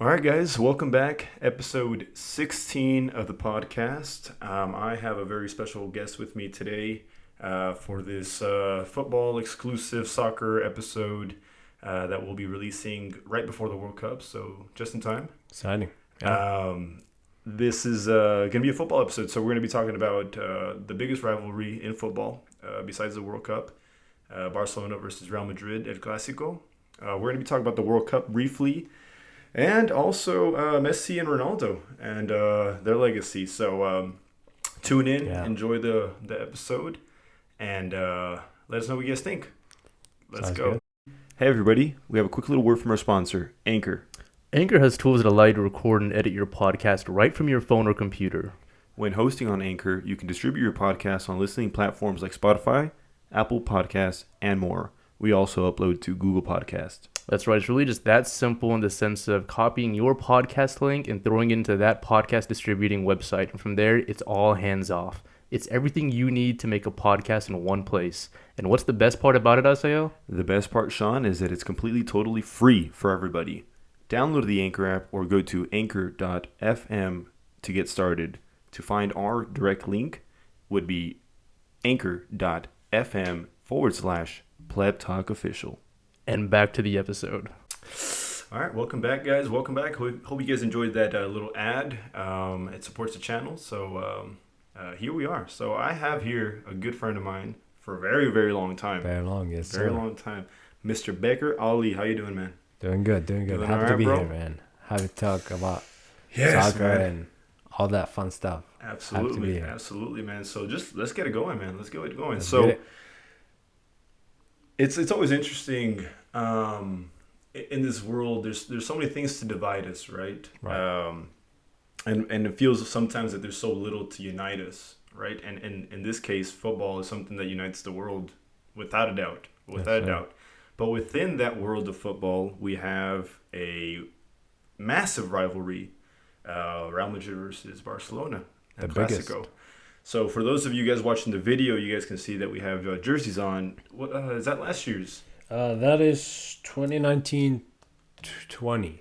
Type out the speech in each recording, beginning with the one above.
All right, guys, welcome back. Episode 16 of the podcast. I have a very special guest with me today for this football exclusive soccer episode that we'll be releasing right before the World Cup, so just in time. Exciting. Yeah. This is going to be a football episode, so we're going to be talking about the biggest rivalry in football besides the World Cup, Barcelona versus Real Madrid, El Clásico. We're going to be talking about the World Cup briefly. And also Messi and Ronaldo and their legacy. So tune in, enjoy the episode, and let us know what you guys think. Let's go. Good. Hey, everybody. We have a quick little word from our sponsor, Anchor. Anchor has tools that allow you to record and edit your podcast right from your phone or computer. When hosting on Anchor, you can distribute your podcast on listening platforms like Spotify, Apple Podcasts, and more. We also upload to Google Podcasts. That's right. It's really just that simple in the sense of copying your podcast link and throwing it into that podcast distributing website. And from there, it's all hands off. It's everything you need to make a podcast in one place. And what's the best part about it, Asael? The best part, Sean, is that it's completely, totally free for everybody. Download the Anchor app or go to anchor.fm to get started. To find our direct link would be anchor.fm/Pleb Talk Official. And back to the episode. All right, welcome back, guys. Welcome back. Hope you guys enjoyed that little ad. It supports the channel, so here we are. So I have here a good friend of mine for a very, very long time. Very long, yes, Very sir. long time. Mr. Becker Ali. How you doing, man? Doing good. Doing Happy all to right, be bro? here, man. Happy to talk about Yes, soccer man. and all that fun stuff. Absolutely, here. absolutely, man. So just let's get it going, man. Let's get it going. Let's So get it. it's always interesting. In this world, there's so many things to divide us, right? Right. And it feels sometimes that there's so little to unite us, right? And in this case, football is something that unites the world without a doubt, without a doubt. But within that world of football, we have a massive rivalry, Real Madrid versus Barcelona, The Clásico. biggest. So for those of you guys watching the video, you guys can see that we have jerseys on. What is that? Last year's That is 2019-20. 20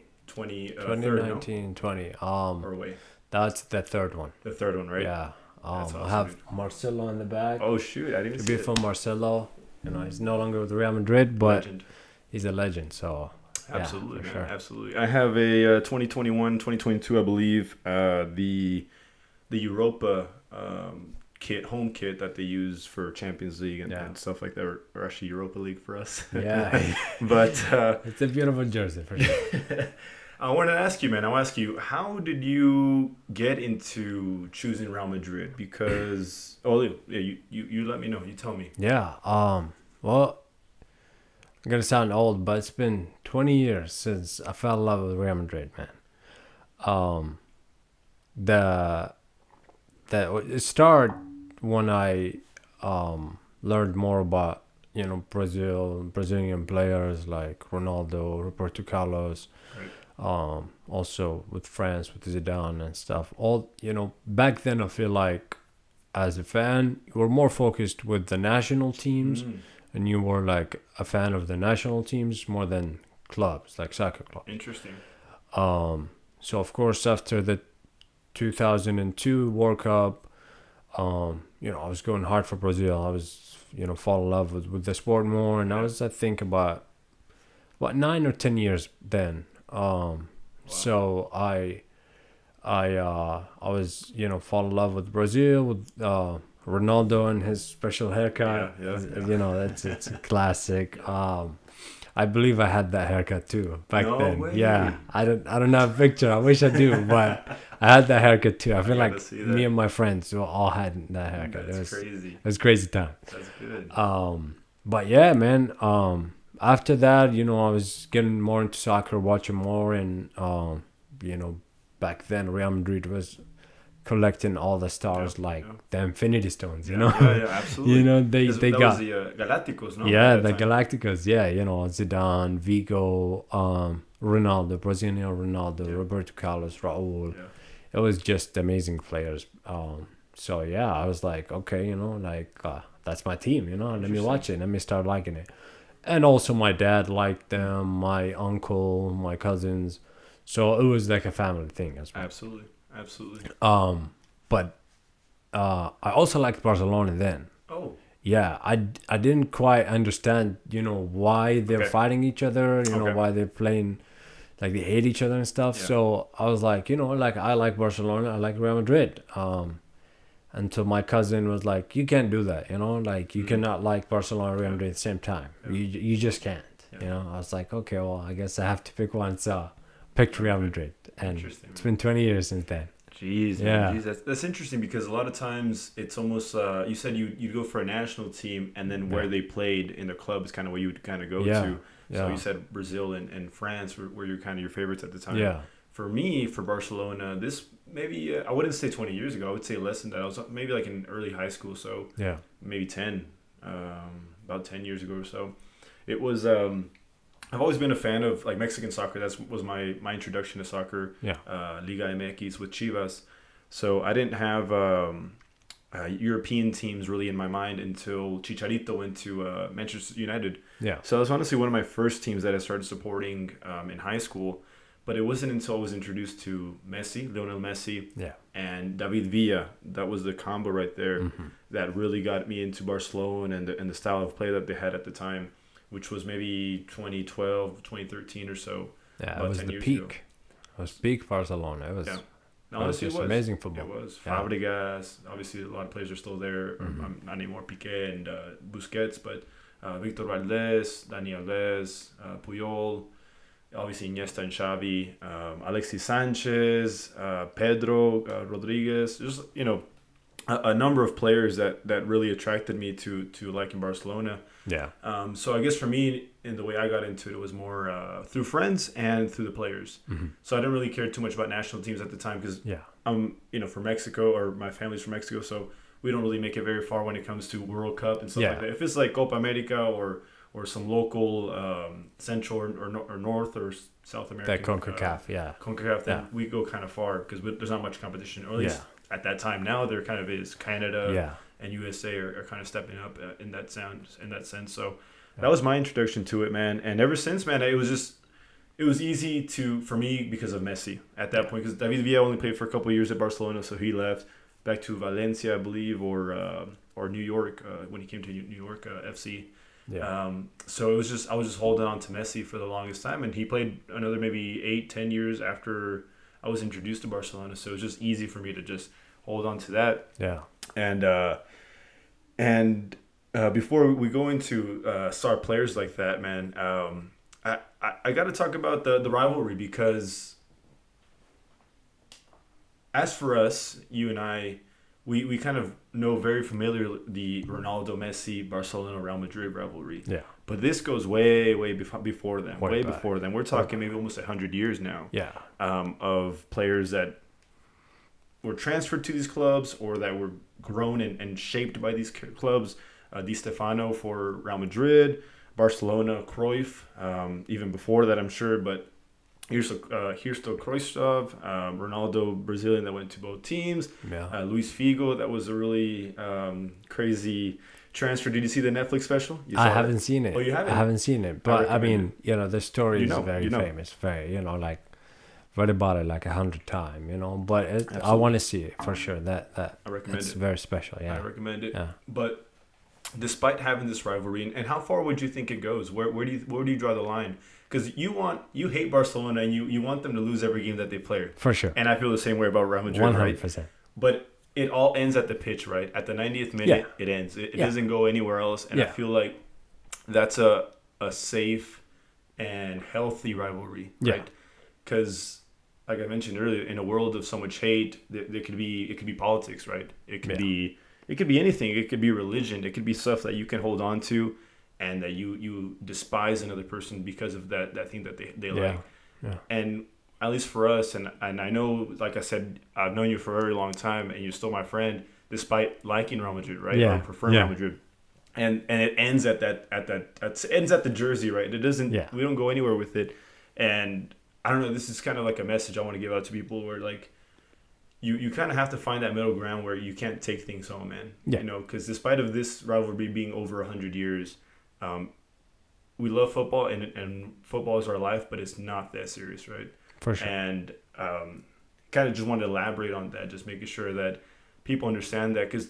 third, no? 2019-20. Or wait, That's the third one. the third one, right? Yeah. That's awesome, I have dude. Marcelo in the back. Oh shoot, I didn't even To see be it. from Marcelo. He's no longer with Real Madrid, but Legend. he's a legend. So Absolutely, for man. sure. Absolutely. I have a 2021, 2022, I believe, the Europa home kit that they use for Champions League and stuff like that, or actually Europa League for us. Yeah. But It's a beautiful jersey for sure. I want to ask you, man. I want to ask you, how did you get into choosing Real Madrid? Because you let me know. You tell me. Yeah. Well, I'm gonna sound old, but it's been 20 years since I fell in love with Real Madrid, man. It started when I learned more about Brazilian players like Ronaldo, Roberto Carlos. Right. Also with France, with Zidane and stuff. Back then I feel like as a fan, you were more focused with the national teams, and you were like a fan of the national teams more than clubs, like soccer clubs. Interesting. So of course after the 2002 World Cup, I was going hard for Brazil. I was, fall in love with the sport more, and I was, I think, about 9 or 10 years then. So I was, fall in love with Brazil, with Ronaldo and his special haircut. Yeah. It's a classic. I believe I had that haircut too back No then. way. Yeah, I don't have a picture. I wish I do, but I had that haircut too. I feel gotta like see that. me and my friends all had that haircut. That's crazy. It was crazy time. That's good. But yeah, man. After that, I was getting more into soccer, watching more, and back then Real Madrid was collecting all the stars the Infinity Stones. Yeah, absolutely. They that got was the Galácticos, no? yeah, At the that time. Galacticos. Yeah, Zidane, Vigo, Ronaldo, Brazilian Ronaldo, Roberto Carlos, Raúl. Yeah. It was just amazing players. So yeah, I was like, okay, that's my team. Let me watch it. Let me start liking it. And also my dad liked them, my uncle, my cousins. So it was like a family thing as well. Absolutely. But I also liked Barcelona then. Oh, Yeah, I didn't quite understand, why they're okay. fighting each other, Okay. why they're playing, like they hate each other and stuff. Yeah. So I was like, like I like Barcelona, I like Real Madrid. Until my cousin was like, you can't do that, like you cannot like Barcelona and Real Madrid at the same time. Yeah. You just can't, Yeah. I was like, okay, well, I guess I have to pick one. So picked Real Madrid, and Interesting, it's man. been 20 years since then. Jeez, Yeah. man. Jeez, that's interesting because a lot of times it's almost you said you'd go for a national team and then where Yeah. they played in the club is kind of where you would kind of go Yeah. to. So Yeah. you said Brazil and France were your kind of your favorites at the time. Yeah. For me, for Barcelona, this maybe I wouldn't say 20 years ago. I would say less than that. I was maybe like in early high school, so Yeah. maybe 10, about 10 years ago or so. It was. I've always been a fan of like Mexican soccer. That was my introduction to soccer. Yeah. Liga MX with Chivas. So I didn't have European teams really in my mind until Chicharito went to Manchester United. Yeah. So that was honestly one of my first teams that I started supporting in high school. But it wasn't until I was introduced to Messi, Lionel Messi, Yeah. and David Villa. That was the combo right there Mm-hmm. that really got me into Barcelona and the style of play that they had at the time, which was maybe 2012, 2013 or so. Yeah, About it was 10 the years peak. ago. It was peak Barcelona. It was, Yeah. it was just amazing football. It was. Yeah. Fabregas, obviously a lot of players are still there. Not anymore Piqué and Busquets, but Victor Valdés, Dani Alves, Puyol, obviously Iniesta and Xavi, Alexis Sanchez, Pedro, Rodriguez. Just, a number of players that really attracted me to liking Barcelona. Yeah. So I guess for me, in the way I got into it was more through friends and through the players. Mm-hmm. So I didn't really care too much about national teams at the time because Yeah. I'm, from Mexico, or my family's from Mexico, so we don't really make it very far when it comes to World Cup and stuff Yeah. like that. If it's like Copa America or some local Central or North or South America, That CONCACAF, yeah. CONCACAF, then Yeah. we go kind of far because there's not much competition, or at least at that time. Now there kind of is. Canada Yeah. and USA are kind of stepping up in that sense. So that was my introduction to it, man. And ever since, man, it was easy for me because of Messi at that point, because David Villa only played for a couple of years at Barcelona, so he left back to Valencia, I believe, or New York when he came to New York FC. Yeah. So I was just holding on to Messi for the longest time, and he played another maybe 8-10 years after I was introduced to Barcelona. So it was just easy for me to just hold on to that. Yeah. And before we go into star players like that, man, I got to talk about the rivalry, because as for us, you and I, we kind of know very familiar the Ronaldo, Messi, Barcelona, Real Madrid rivalry. Yeah. But this goes way before them. Way Way back. before them. We're talking maybe almost 100 years now. Yeah. Of players that were transferred to these clubs or that were grown and shaped by these clubs. Di Stefano for Real Madrid, Barcelona, Cruyff, even before that, I'm sure. But here's Cruyff, Ronaldo, Brazilian, that went to both teams. Yeah. Luis Figo, that was a really crazy transfer. Did you see the Netflix special? You I saw haven't that? seen it. Oh, you haven't? I haven't seen it. But I recommend mean, the story is very you know. famous. Very, like, read about it like 100 times, But I Absolutely. want to see it for sure. That I recommend it's it. very special. I Yeah. recommend it. Yeah. But despite having this rivalry, and how far would you think it goes? Where do you draw the line? Because you hate Barcelona and you want them to lose every game that they play. For sure. And I feel the same way about Real Madrid, right? 100%. But it all ends at the pitch, right? At the 90th minute, it ends. It doesn't go anywhere else. And I feel like that's a safe and healthy rivalry, right? Because, like I mentioned earlier, in a world of so much hate, it could be politics, right? It could be anything. It could be religion. It could be stuff that you can hold on to, and that you despise another person because of that thing that they like. Yeah. And at least for us, and I know, like I said, I've known you for a very long time, and you're still my friend, despite liking Real Madrid, right? Yeah. Or preferring Real Madrid. And it ends at ends at the jersey, right? It doesn't. Yeah. We don't go anywhere with it. And I don't know. This is kind of like a message I want to give out to people, where like you kind of have to find that middle ground where you can't take things home, man. Yeah. Because despite of this rivalry being over 100 years, we love football and football is our life, but it's not that serious, right? For sure. And kind of just wanted to elaborate on that, just making sure that people understand that, because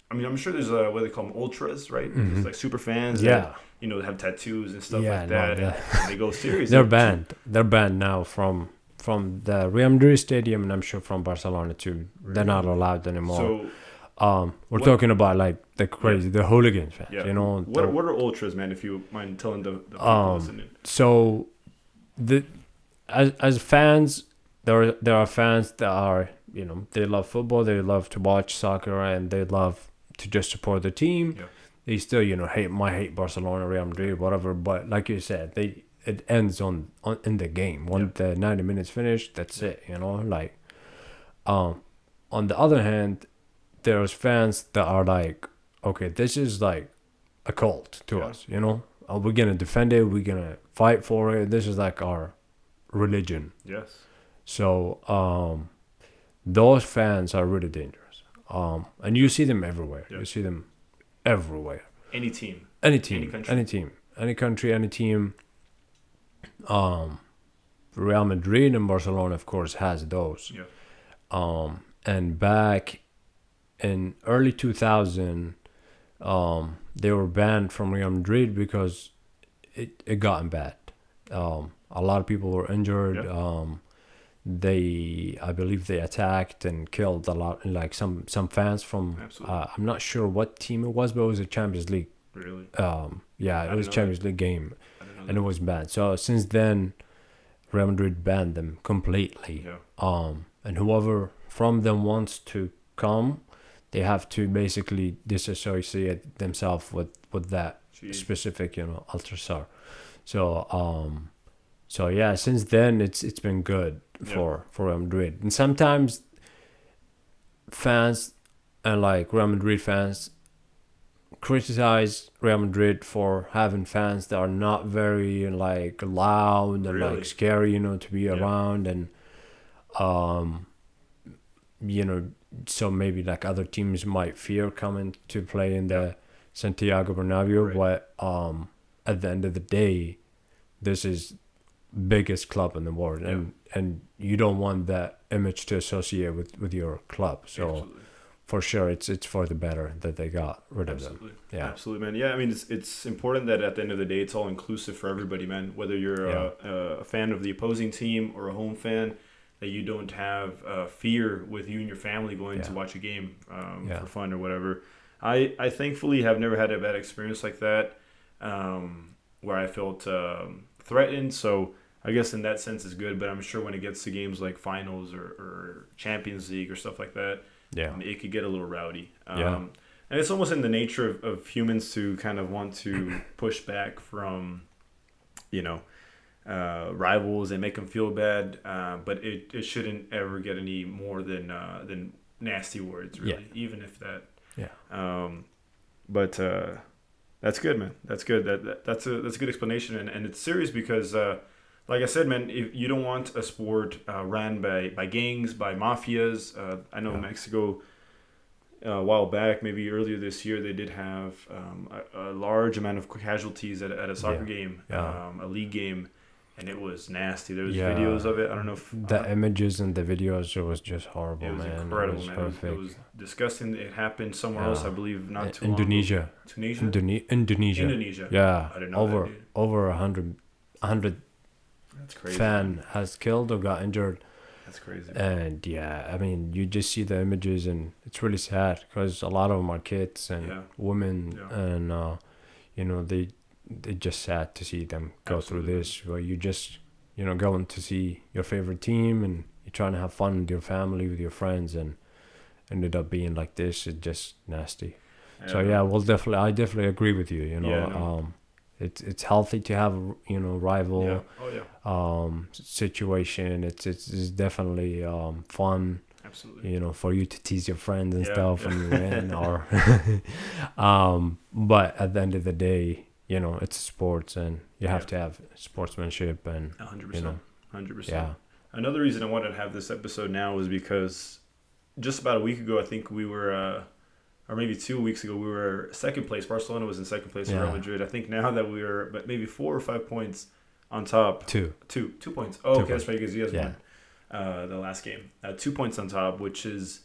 I mean, I'm sure there's what they call them, ultras, right? There's like super fans that, you know, have tattoos and stuff like that, and they go serious. They're banned. They're banned now from the Real Madrid stadium, and I'm sure from Barcelona too. Really? They're not allowed anymore. So, we're talking about like the crazy, the hooligans fans. You know, what are ultras, man? If you mind telling the people listening. So, as fans, there are fans that are, you know, they love football, they love to watch soccer, and they love to just support the team. Yeah. They still, you know, hate Barcelona, Real Madrid, whatever. But like you said, it ends on in the game. When the 90 minutes finished, that's it. You know, like, on the other hand, there's fans that are like, okay, this is like a cult to us. You know, we're gonna defend it. We're gonna fight for it. This is like our religion. Yes. So, those fans are really dangerous. And you see them everywhere. You see them everywhere. Any team. Any country, any team. Real Madrid and Barcelona, of course, has those. Yeah. And back in early 2000, they were banned from Real Madrid because it gotten bad. A lot of people were injured. Yeah. I believe they attacked and killed a lot, like some fans from. I'm not sure what team it was, but it was a Champions League. Really? Yeah, it was a Champions League game, and it was banned. So since then, Real Madrid banned them completely. Yeah. And whoever from them wants to come, they have to basically disassociate themselves with that specific, you know, ultrasar. So yeah, since then it's been good for Real Madrid. And sometimes fans and like Real Madrid fans criticize Real Madrid for having fans that are not very like loud and like scary, you know, to be around, and you know, so maybe like other teams might fear coming to play in the Santiago Bernabeu, but at the end of the day, this is biggest club in the world, and you don't want that image to associate with your club. So absolutely. For sure, it's for the better that they got rid of them. Yeah, absolutely, man. Yeah, I mean, it's important that at the end of the day, it's all inclusive for everybody, man. Whether you're a fan of the opposing team or a home fan, that you don't have fear with you and your family going to watch a game for fun or whatever. I thankfully have never had a bad experience like that, where I felt threatened. So I guess in that sense it's good, but I'm sure when it gets to games like finals or Champions League or stuff like that, it could get a little rowdy. And it's almost in the nature of humans to kind of want to push back from, you know, rivals and make them feel bad, but it shouldn't ever get any more than nasty words, really, even if that. But that's good, man. That's good. That's a good explanation, and it's serious because, like I said, man, if you don't want a sport ran by gangs, by mafias. I know Mexico, a while back, maybe earlier this year, they did have a large amount of casualties at a soccer game, a league game. And it was nasty. There was videos of it. I don't know if the images and the videos. It was just horrible, man. It was incredible, man. It was disgusting. It happened somewhere else, I believe, not too Indonesia. long ago. Indonesia. Indonesia. Yeah. I didn't know over 100 That's crazy, fan has killed or got injured. That's crazy. And I mean, you just see the images, and it's really sad because a lot of them are kids and women, and you know, it's just sad to see them go through this, where you just, you know, going to see your favorite team and you're trying to have fun with your family, with your friends, and ended up being like this. It's just nasty. So I definitely agree with you. You know, it's healthy to have, you know, rival situation. It's definitely fun. Absolutely. You know, for you to tease your friends and stuff when you win, or but at the end of the day, you know, it's sports, and you have to have sportsmanship, and 100%. You know, 100%. Yeah. Another reason I wanted to have this episode now was because just about a week ago, I think we were, or maybe 2 weeks ago, we were second place. Barcelona was in second place for Real Madrid. I think now that we were, but maybe 4 or 5 points on top. Two. 2 points. Oh, okay, Points. that's right, because you guys Yeah. won the last game. 2 points on top, which is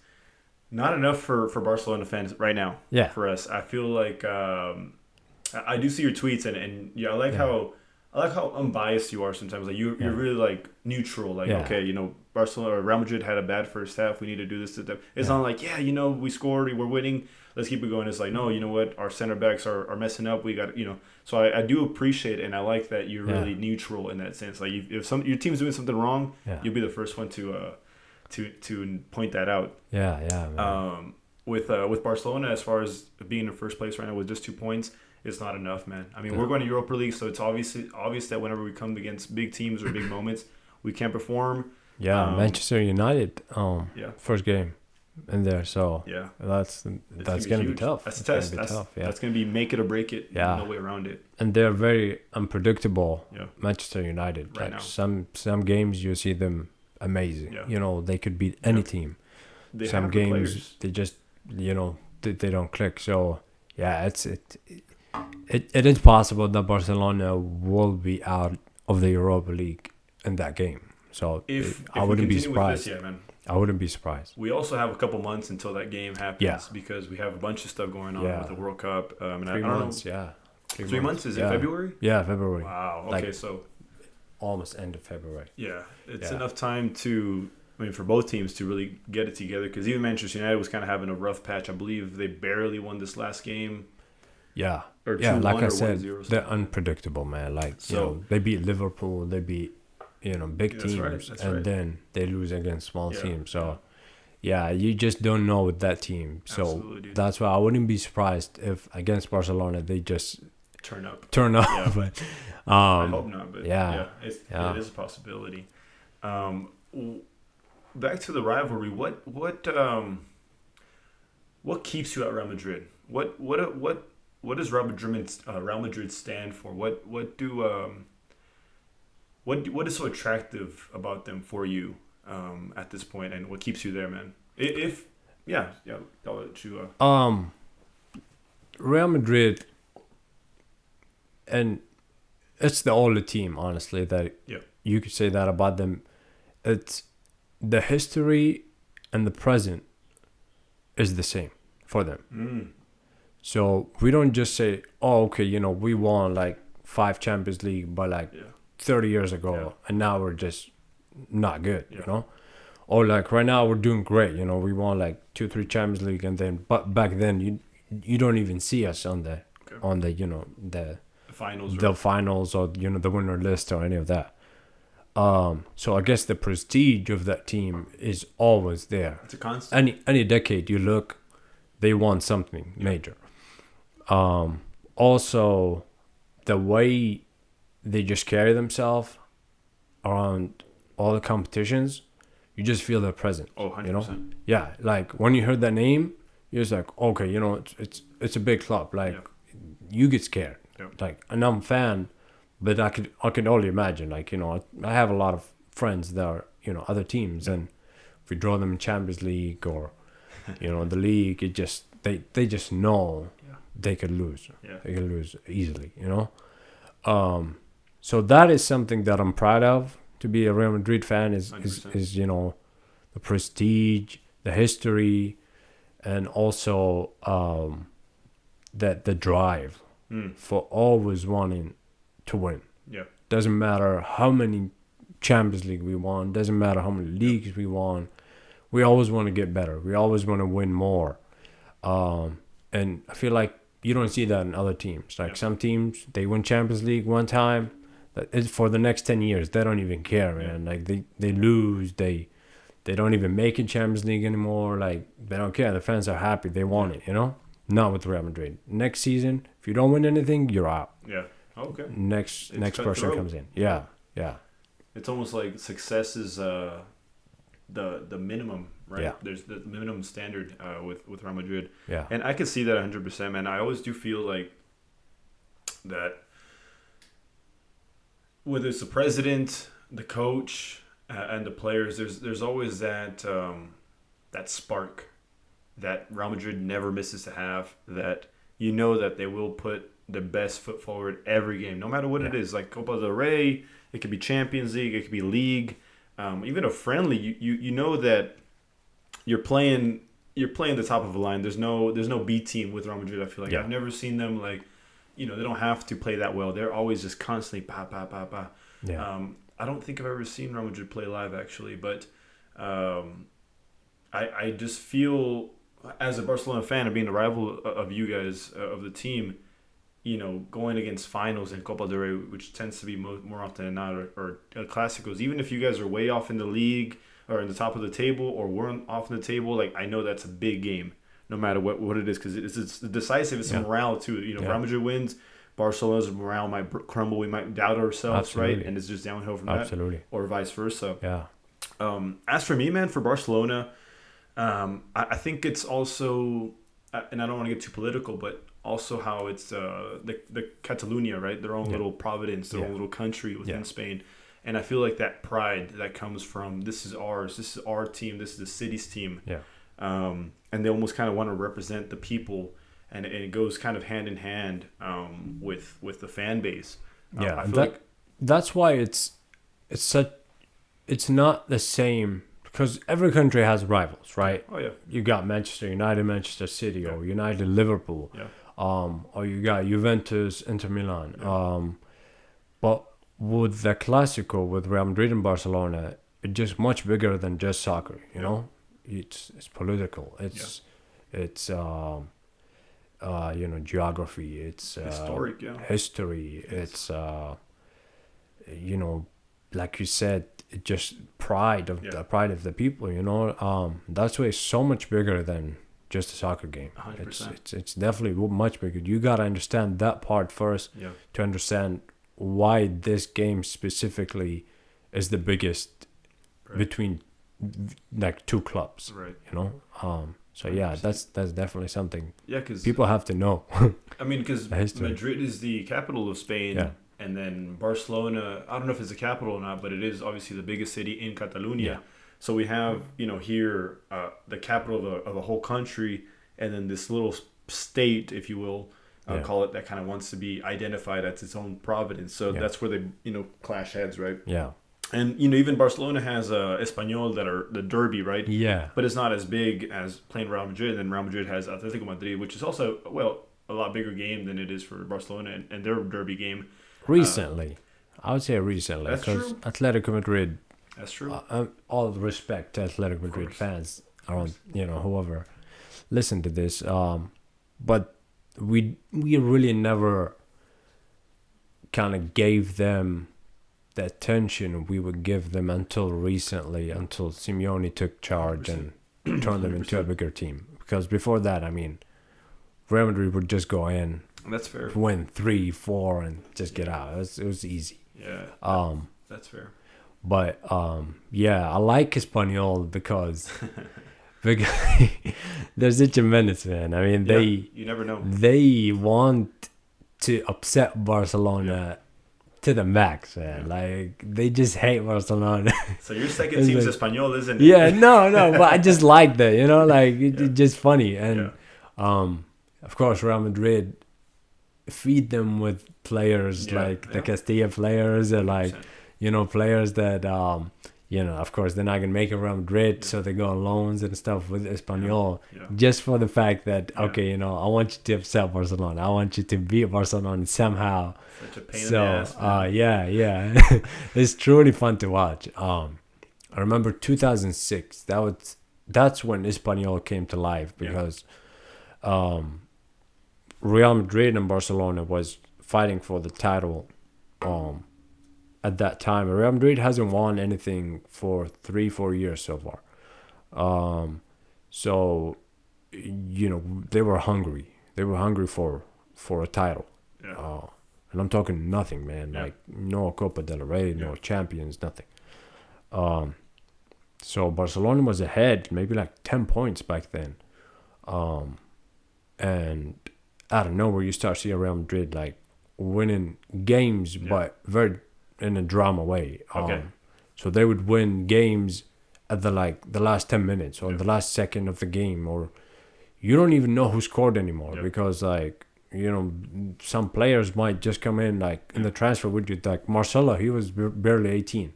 not enough for Barcelona fans right now. Yeah. For us, I feel like I do see your tweets, and yeah, I like how unbiased you are sometimes. Like you're really like neutral. Like okay, you know, Barcelona or Real Madrid had a bad first half. We need to do this to them. It's not like you know, we scored, we're winning. Let's keep it going. It's like no, you know what? Our center backs are messing up. We got So I do appreciate and I like that you're really neutral in that sense. Like if your team's doing something wrong, you'll be the first one to point that out. Yeah. Man. With Barcelona, as far as being in first place right now with just 2 points, it's not enough, man. I mean, we're going to Europa League, so it's obvious that whenever we come against big teams or big moments, we can't perform. Yeah, Manchester United. First game in there, so that's gonna be tough. That's a test. That's gonna be make it or break it. Yeah, no way around it. And they're very unpredictable. Yeah. Manchester United. Right like now. some games you see them amazing. Yeah. You know, they could beat any team. They some have the games players. they just they don't click. So yeah, it is possible that Barcelona will be out of the Europa League in that game. So I wouldn't be surprised. This, man. I wouldn't be surprised. We also have a couple months until that game happens because we have a bunch of stuff going on with the World Cup. And 3 months, know. 3 3 months? Is it February? Yeah, February. Wow. Okay, so almost end of February. Yeah, it's enough time for both teams to really get it together, because even Manchester United was kind of having a rough patch. I believe they barely won this last game. Yeah. Or like I said, 1-0. they're unpredictable, man. Like, they beat Liverpool, they beat, big teams, and then they lose against small teams. So, you just don't know with that team. So, that's why I wouldn't be surprised if against Barcelona, they just turn up. Yeah. But, I hope not, but it is a possibility. Back to the rivalry. What keeps you at Real Madrid? What does Real Madrid stand for? What is so attractive about them for you at this point, and what keeps you there, man? I'll let you. Real Madrid, and it's the only team, honestly, that you could say that about them. It's the history and the present is the same for them. So we don't just say, oh, okay, we won like 5 Champions League by 30 years ago, and now we're just not good, or like right now we're doing great, we won like 2-3 Champions League, and then but back then you don't even see us on the the finals or the winner list or any of that. So I guess the prestige of that team is always there. It's a constant. Any decade you look, they won something major. Also, the way they just carry themselves around all the competitions, you just feel their presence. Oh, 100%. Yeah, like when you heard that name, you're just like, okay, it's a big club. Like you get scared. Yep. Like, and I'm a fan, but I could only imagine. Like, I have a lot of friends that are other teams, and if we draw them in Champions League or the league, it just they just know they could lose. Yeah. They could lose easily. So that is something that I'm proud of. To be a Real Madrid fan is the prestige, the history, and also the drive for always wanting to win. Yeah. Doesn't matter how many Champions League we won. Doesn't matter how many leagues we won. We always want to get better. We always want to win more. And I feel like you don't see that in other teams. Like some teams, they win Champions League one time. It's for the next 10 years. They don't even care, man. Like they lose. They don't even make it Champions League anymore. Like they don't care. The fans are happy. They want it, Not with Real Madrid. Next season, if you don't win anything, you're out. Yeah. Okay. Next person comes in. Yeah. It's almost like success is the minimum, right? Yeah. There's the minimum standard with Real Madrid. Yeah. And I can see that 100%, man. I always do feel like that, whether it's the president, the coach, and the players, there's always that spark that Real Madrid never misses to have, that that they will put the best foot forward every game, no matter what it is. Like Copa del Rey, it could be Champions League, it could be League, even a friendly. You know that you're playing the top of the line. There's no B team with Real Madrid. I feel like I've never seen them like, they don't have to play that well. They're always just constantly pa pa pa pa. Yeah. I don't think I've ever seen Real Madrid play live actually, but I just feel as a Barcelona fan of being a rival of you guys of the team, going against finals in Copa del Rey, which tends to be more often than not, or Clásicos, even if you guys are way off in the league or in the top of the table or weren't off in the table, like I know that's a big game. No matter what it is, because it's decisive. It's morale too. Real Madrid wins, Barcelona's morale might crumble. We might doubt ourselves, right? And it's just downhill from that, or vice versa. Yeah. As for me, man, for Barcelona, I think it's also, and I don't want to get too political, but also how it's the Catalonia, right? Their own little province, their own little country within Spain. And I feel like that pride that comes from this is ours, this is our team, this is the city's team. Yeah. And they almost kind of want to represent the people, and it goes kind of hand in hand with the fan base. I feel that's why it's not the same, because every country has rivals, right? Oh yeah. You got Manchester United, Manchester City, or United, Liverpool, or you got Juventus, Inter Milan. But with the Clásico, with Real Madrid and Barcelona, it's just much bigger than just soccer. You know, it's political. It's geography. It's historic. History. It's like you said, it just pride of the people. That's why it's so much bigger than just a soccer game. 100%. It's definitely much bigger. You gotta understand that part first to understand why this game specifically is the biggest between like two clubs. Right. So yeah, that's definitely something. Yeah, because people have to know. I mean, because Madrid is the capital of Spain. Yeah. And then Barcelona, I don't know if it's the capital or not, but it is obviously the biggest city in Catalonia. Yeah. So we have, here, the capital of a whole country, and then this little state, if you will, call it, that kind of wants to be identified as its own province. So that's where they, clash heads, right? Yeah. And, even Barcelona has Espanyol that are the derby, right? Yeah. But it's not as big as playing Real Madrid. And Real Madrid has Atletico Madrid, which is also, a lot bigger game than it is for Barcelona and their derby game. Recently. I would say recently. That's because true. Atletico Madrid. That's true. All the respect to Atletico Madrid fans around, whoever listen to this. But we really never kind of gave them the attention we would give them until recently, until Simeone took charge 100%. And turned them into a bigger team. Because before that, Real Madrid would just go in. That's fair. Win 3-4 and just get out. It was easy. Yeah. That's fair. But I like Espanyol because they're such a menace, man. You never know. They want to upset Barcelona to the max, man. Like they just hate Barcelona. So your second team's Espanyol, isn't it? Yeah, no, but I just like that, it's just funny. And of course Real Madrid feed them with players like the Castilla players, or like 100%. Players that of course they're not gonna make it Real Madrid, so they go on loans and stuff with Espanyol, just for the fact that I want you to upset Barcelona, I want you to beat Barcelona somehow. Such a pain in the ass, yeah. It's truly fun to watch. I remember 2006. That's when Espanyol came to life, because Real Madrid and Barcelona was fighting for the title at that time. Real Madrid hasn't won anything for 3-4 years so far. So they were hungry. They were hungry for a title. And I'm talking nothing, man. Like no Copa del Rey, no champions, nothing. So Barcelona was ahead, maybe like 10 points back then. And out of nowhere, you start seeing Real Madrid like winning games, but very in a drama way. So they would win games at the last 10 minutes or the last second of the game, or you don't even know who scored anymore because like some players might just come in like in the transfer window, like Marcelo. He was barely 18.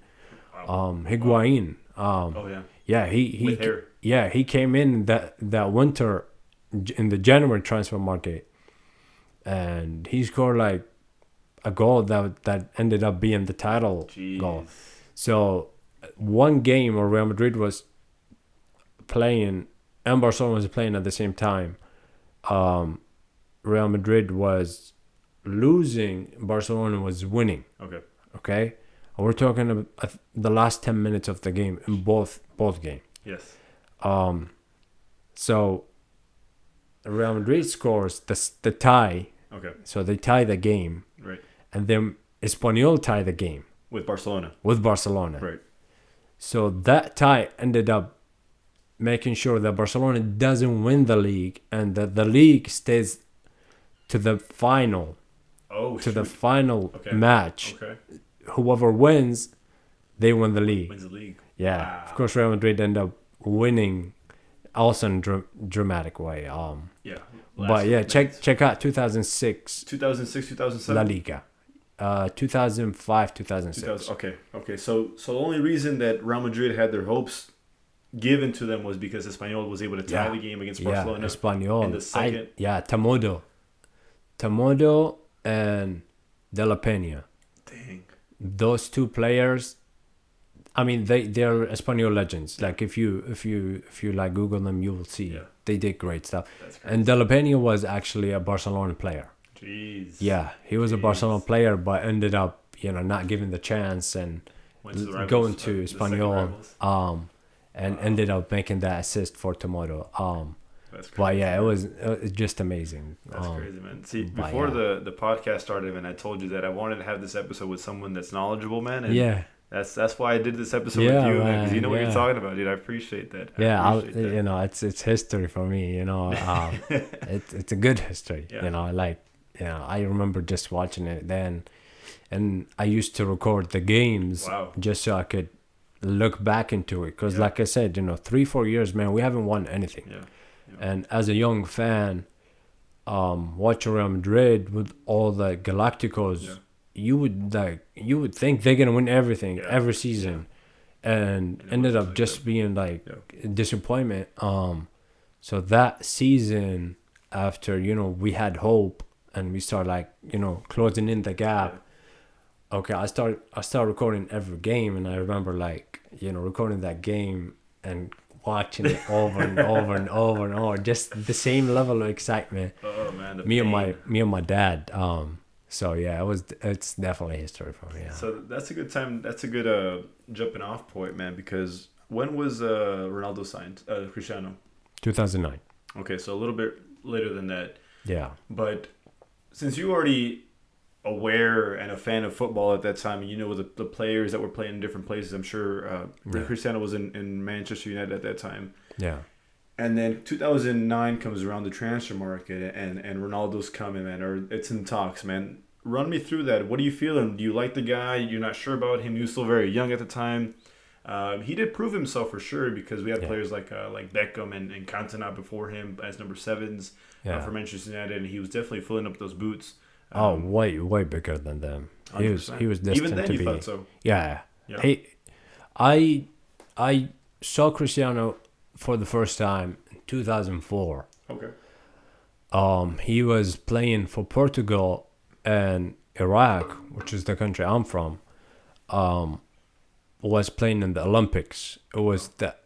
Wow. Higuain. Oh yeah. Yeah, he With hair. yeah, he came in that winter in the January transfer market, and he scored like a goal that ended up being the title goal. So one game where Real Madrid was playing and Barcelona was playing at the same time. Real Madrid was losing, Barcelona was winning. Okay. Okay, we're talking about the last 10 minutes of the game in both games. Yes. So Real Madrid scores the tie. Okay. So they tie the game. Right. And then Espanyol tie the game. With Barcelona. Right. So that tie ended up making sure that Barcelona doesn't win the league and that the league stays to the final. The final match. Okay. Whoever wins, they win the league. Wins the league. Yeah. Wow. Of course, Real Madrid end up winning also in dramatic way. Yeah. But yeah, check out 2006. 2007. La Liga. 2005, 2006. Okay. So the only reason that Real Madrid had their hopes given to them was because Espanyol was able to tie the game against Barcelona. Espanyol. In the second. Tamodo and De La Peña. Dang. Those two players, I mean, they're Espanyol legends. Yeah. Like if you like Google them, you will see they did great stuff. And De La Peña was actually a Barcelona player. Jeez. Yeah, he was a Barcelona player, but ended up not given the chance and going to Espanyol. And ended up making that assist for Tomodo. That's crazy. But yeah, it was just amazing. That's crazy, man. See, before the podcast started, man, I told you that I wanted to have this episode with someone that's knowledgeable, man. And that's why I did this episode with you, man, because you know what you're talking about, dude. I appreciate that. It's history for me. It's a good history. Yeah. I remember just watching it then, and I used to record the games just so I could look back into it, because like I said, 3-4 years, man, we haven't won anything. And as a young fan, watching Real Madrid with all the Galacticos, you would think they're gonna win everything every season, and ended up just being like a disappointment. So that season, after we had hope and we start closing in the gap. Okay, I start recording every game, and I remember recording that game and watching it over and over and over and over, just the same level of excitement. Oh man, me and my dad. So yeah, it's definitely history for me. Yeah. So that's a good time. That's a good jumping off point, man. Because when was Ronaldo signed? Cristiano. 2009. Okay, so a little bit later than that. Yeah. But since you already aware and a fan of football at that time, the players that were playing in different places, I'm sure Cristiano was in Manchester United at that time. Yeah. And then 2009 comes around, the transfer market, and Ronaldo's coming, man, or it's in talks, man. Run me through that. What are you feeling? Do you like the guy? You're not sure about him. He was still very young at the time. He did prove himself for sure, because we had players like Beckham and Cantona before him as number 7s for Manchester United, and he was definitely filling up those boots. Way bigger than them. He was destined even then to you be. thought so. Yeah. I saw Cristiano for the first time in 2004. Okay. He was playing for Portugal and Iraq, which is the country I'm from. Was playing in the Olympics. It was the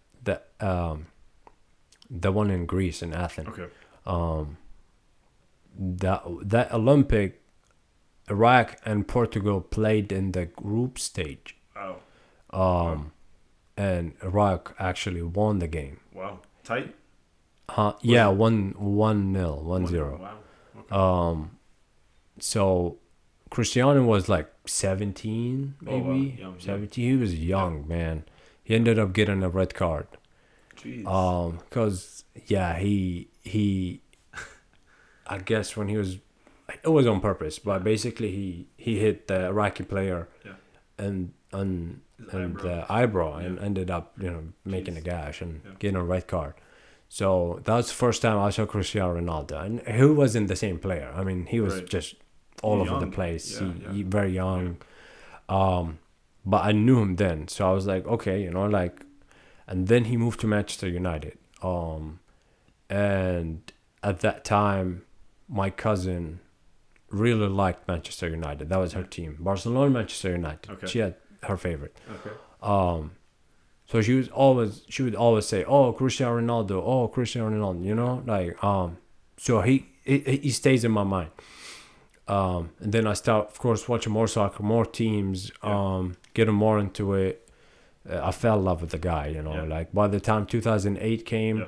one in Greece, in Athens. Okay. That Olympic, Iraq and Portugal played in the group stage. Wow. And Iraq actually won the game. Wow. Tight? Yeah, 1-0, 1-0. Wow. Okay. So Cristiano was like 17, maybe. Young, 17. He was young, man. He ended up getting a red card. Jeez. Because he I guess when he was, it was on purpose, but basically he hit the Iraqi player and the eyebrow and ended up making a gash and getting a red card. So that was the first time I saw Cristiano Ronaldo, and he wasn't the same player. I mean, he was Right. just all over the Young. place. Yeah, He yeah. very young. But I knew him then, so I was like, okay, like, and then he moved to Manchester United. And at that time, my cousin really liked Manchester United. That was her team. Barcelona, Manchester United. Okay. She had her favorite. Okay. So she would always say, "Oh, Cristiano Ronaldo, oh, Cristiano Ronaldo," like so he stays in my mind. And then I start, of course, watching more soccer, more teams, getting more into it. I fell in love with the guy, like by the time 2008 came,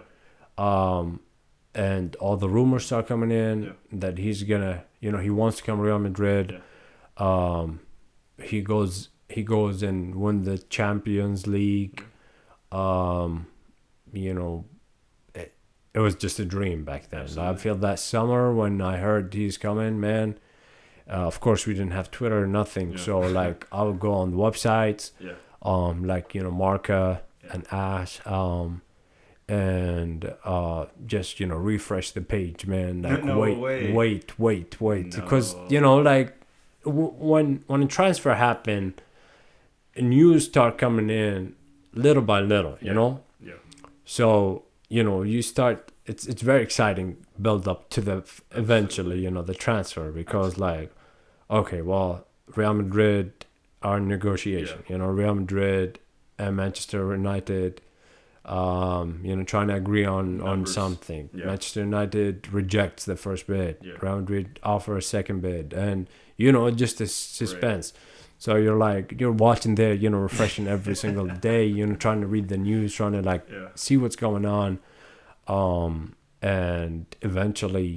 and all the rumors start coming in that he's gonna, he wants to come to Real Madrid. He goes and win the Champions League. It was just a dream back then. Absolutely. I feel that summer when I heard he's coming, man. Of course, we didn't have Twitter or nothing, so like I would go on the websites, like Marca and Ash, and just refresh the page, man. Like No wait, No. because like when a transfer happened, news start coming in little by little, Yeah. so you start. It's very exciting build up to the eventually the transfer, because like, okay, well, Real Madrid are in negotiation. Real Madrid and Manchester United, trying to agree on Numbers. something. Yeah. Manchester United rejects the first bid. Yeah. Real Madrid offer a second bid, and just a suspense. Right. So you're watching there, refreshing every single day, trying to read the news, trying to like see what's going on. And eventually,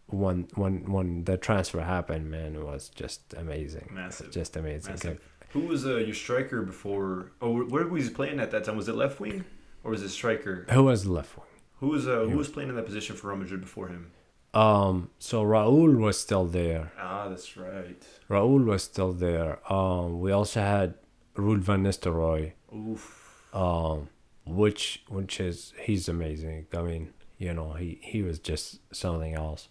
when the transfer happened, man, it was just amazing. Massive. Just amazing. Massive. Who was your striker before? Oh, where was he playing at that time? Was it left wing or was it striker? Who was the left wing? Who was playing in that position for Real Madrid before him? So Raul was still there. Ah, that's right. Raul was still there. We also had Ruud van Nistelrooy. Oof. He's amazing. I mean, he was just something else.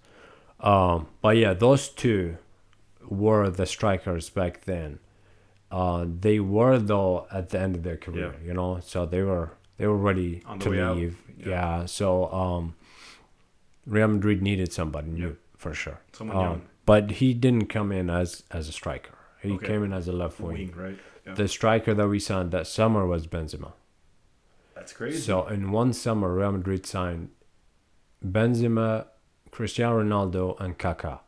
But yeah, those two were the strikers back then. They were though at the end of their career, so they were ready On the to way out. leave. Yeah. So Real Madrid needed somebody new for sure. Someone young. But he didn't come in as a striker. He Okay. came in as a left wing. Right? Yeah. The striker that we signed that summer was Benzema. That's crazy. So in one summer, Real Madrid signed Benzema, Cristiano Ronaldo, and Kaká.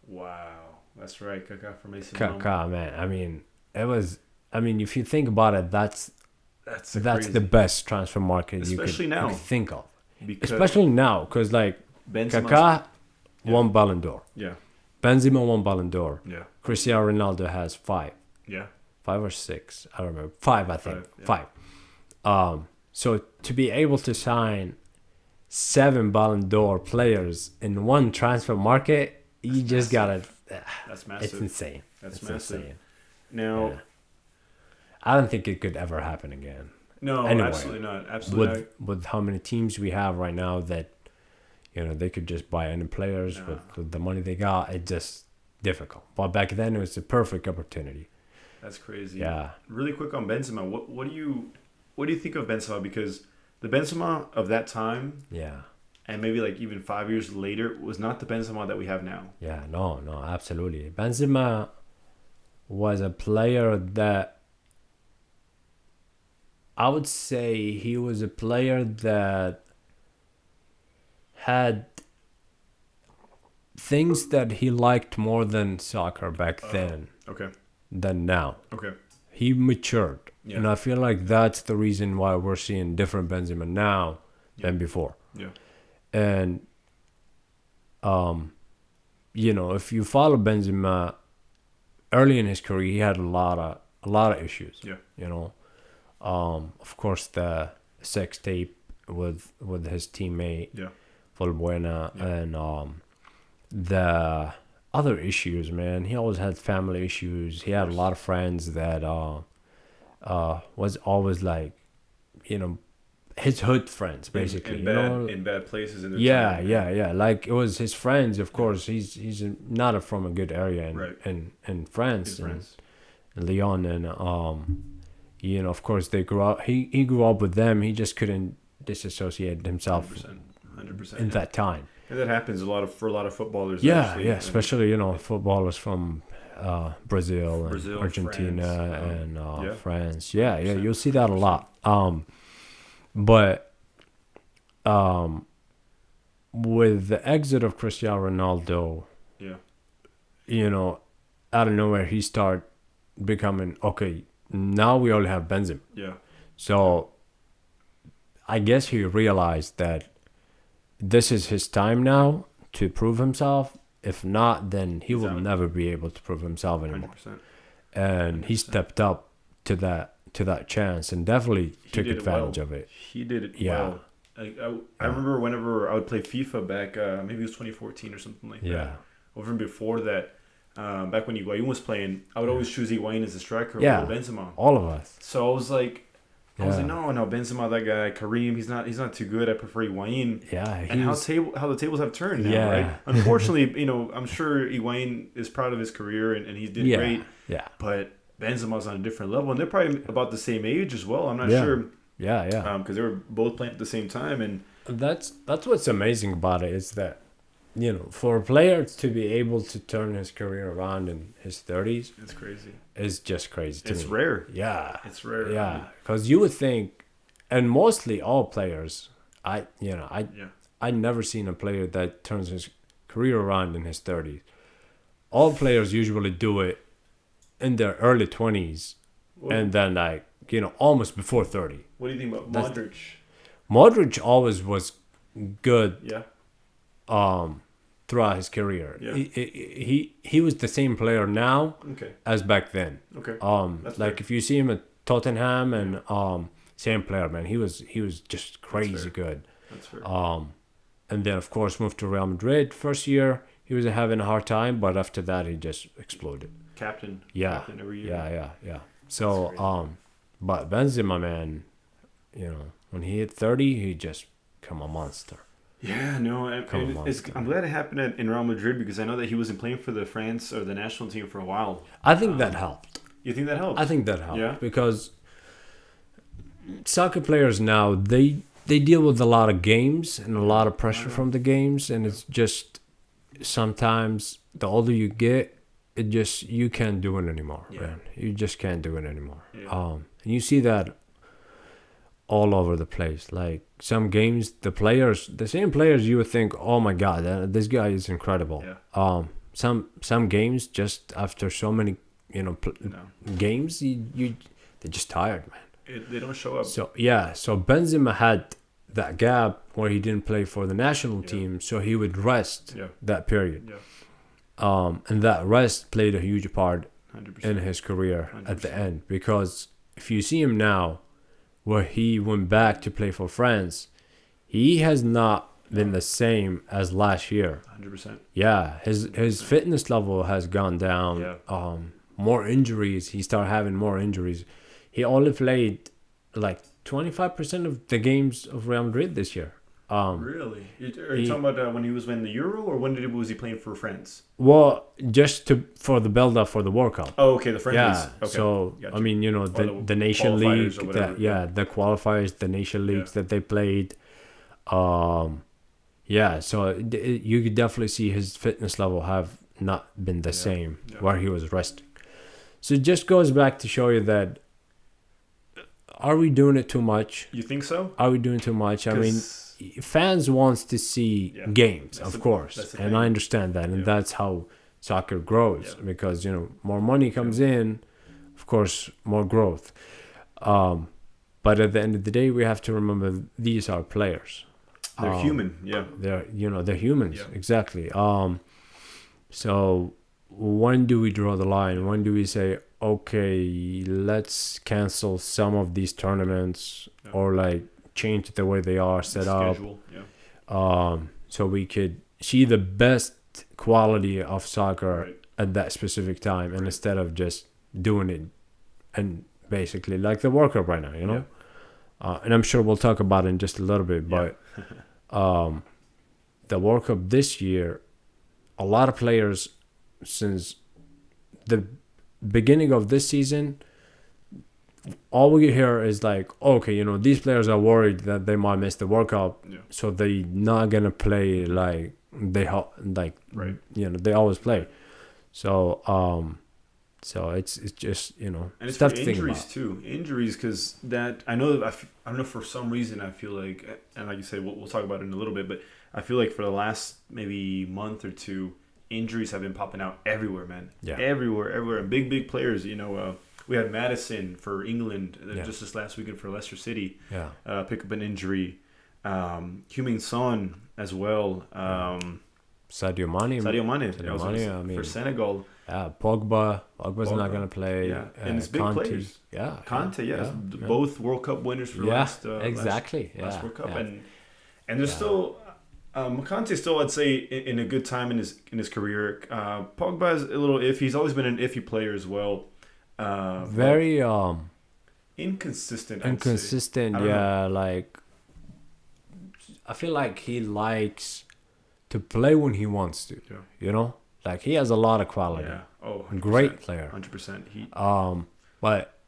Wow. That's right. Kaká from AC Milan. Kaká, man. I mean, it was. I mean, if you think about it, that's crazy. the best transfer market Especially you now. could think of. Because Especially now, because like Benzema's- Kaká won Ballon d'Or. Yeah. Benzema won Ballon d'Or. Yeah. Cristiano Ronaldo has 5. Yeah. 5 or 6. I don't remember. 5, I think. 5, yeah. 5. So to be able to sign 7 Ballon d'Or players in one transfer market, you just gotta. That's massive. It's insane. That's It's massive. insane. Now, Yeah. I don't think it could ever happen again. no, Anyway, absolutely not. Absolutely not. With how many teams we have right now that they could just buy any players Yeah. with the money they got, it's just difficult. But back then it was a perfect opportunity. That's crazy. Yeah. Really quick on Benzema. What do you think of Benzema? Because the Benzema of that time Yeah. and maybe like even 5 years later was not the Benzema that we have now. Yeah, no, absolutely. Benzema was a player that I would say he was a player that had things that he liked more than soccer back then Okay. than now. Okay. He matured. Yeah. And I feel like that's the reason why we're seeing different Benzema now than before. Yeah. And if you follow Benzema early in his career, he had a lot of issues. Yeah. Of course the sex tape with his teammate Yeah. Valbuena, Yeah. and the other issues, man. He always had family issues. He had a lot of friends that was always like, his hood friends, basically. In bad places in their Yeah, time. yeah. Like it was his friends, of course. He's not from a good area in France, in Lyon, and of course they grew up. He grew up with them. He just couldn't disassociate himself 100%, in that time. And that happens for a lot of footballers. Yeah, actually. yeah, especially footballers from Brazil, and Argentina, France. and France. Yeah, you'll see that a lot. But with the exit of Cristiano Ronaldo, out of nowhere he started becoming okay. Now we only have Benzema. Yeah. So I guess he realized that this is his time now to prove himself. If not, then he will never be able to prove himself anymore. 100%. And 100%. He stepped up to that chance and definitely took advantage of it. He did it well. I remember whenever I would play FIFA back, maybe it was 2014 or something like that. Over before that, back when Higuain was playing, I would always choose Higuain as a striker over Benzema. All of us. So I was like, no, Benzema, that guy, Karim, he's not too good. I prefer Higuain. Yeah, and how the tables have turned now, right? Unfortunately, I'm sure Higuain is proud of his career and he did great. Yeah. But Benzema's on a different level, and they're probably about the same age as well. I'm not sure. Yeah. Because they were both playing at the same time, and that's what's amazing about it is that for a player to be able to turn his career around in his 30s, it's crazy. It's just crazy to me. It's rare. Yeah. It's rare. Yeah, because you would think, and mostly all players, I never seen a player that turns his career around in his 30s. All players usually do it in their early 20s, and then almost before 30. What do you think about Modric? Modric always was good. Yeah. Throughout his career, he was the same player now as back then. Okay. That's like fair. If you see him at Tottenham and same player, man, he was just crazy good. That's fair. And then of course moved to Real Madrid. First year he was having a hard time, but after that he just exploded. Captain every year. Yeah. So but Benzema, man, when he hit 30, he just became a monster. Yeah, no, I'm glad it happened in Real Madrid because I know that he wasn't playing for the France or the national team for a while. I think that helped. You think that helped? I think that helped. Yeah. Because soccer players now, they deal with a lot of games and a lot of pressure from the games, and it's just sometimes the older you get, you can't do it anymore, man. You just can't do it anymore. Yeah. And you see that all over the place. Like some games, the same players, you would think, oh my God, this guy is incredible. Yeah. Some games, just after so many, games, they're just tired, man. They don't show up. So Benzema had that gap where he didn't play for the national team, so he would rest that period. Yeah. And that rest played a huge part 100%. In his career 100%. At the end, because if you see him now, where he went back to play for France, he has not been the same as last year. 100%. Yeah, his fitness level has gone down. Yeah. More injuries. He started having more injuries. He only played like 25% of the games of Real Madrid this year. Really? Are you talking about when he was winning the Euro, or was he playing for France? Well, just for the build-up for the World Cup. Oh, okay, the friendlies. Yeah, okay. So, I mean, the Nation League, the qualifiers, the Nation Leagues that they played. So you could definitely see his fitness level have not been the same where he was resting. So it just goes back to show you that, are we doing it too much? You think so? Are we doing too much? I mean, fans wants to see games, of course, and I understand that, and that's how soccer grows because more money comes in, of course, more growth. But at the end of the day, we have to remember these are players. They're human, They're humans, exactly. So when do we draw the line? When do we say, okay, let's cancel some of these tournaments or like change the way they are set up, so we could see the best quality of soccer at that specific time, and instead of just doing it and basically like the World Cup right now, and I'm sure we'll talk about it in just a little bit. But the World Cup this year, a lot of players since the beginning of this season, all we hear is like, okay, you know, these players are worried that they might miss the World Cup, so they're not gonna play like right. you know, they always play. So so it's just, you know, And it's stuff for to think injuries about. too. Injuries, because that I know that I don't know, for some reason I feel like, and like you said, we'll talk about it in a little bit, but I feel like for the last maybe month or two, injuries have been popping out everywhere, man. Yeah. Everywhere, and big players. You know, we had Madison for England just this last weekend for Leicester City. Yeah. Pick up an injury. Heung-min Son as well. Sadio Mane. I mean, for Senegal. Pogba's not gonna play. Yeah, and it's big Conte. players. Yeah, Conte, both World Cup winners for last last World Cup, yeah. and there's still Conte still, I'd say, in a good time in his career. Pogba is a little iffy. He's always been an iffy player as well. Very inconsistent. inconsistent. Yeah, like I feel like he likes to play when he wants to. Yeah. You know, like he has a lot of quality. Yeah. Oh, 100%. Great player. 100%. But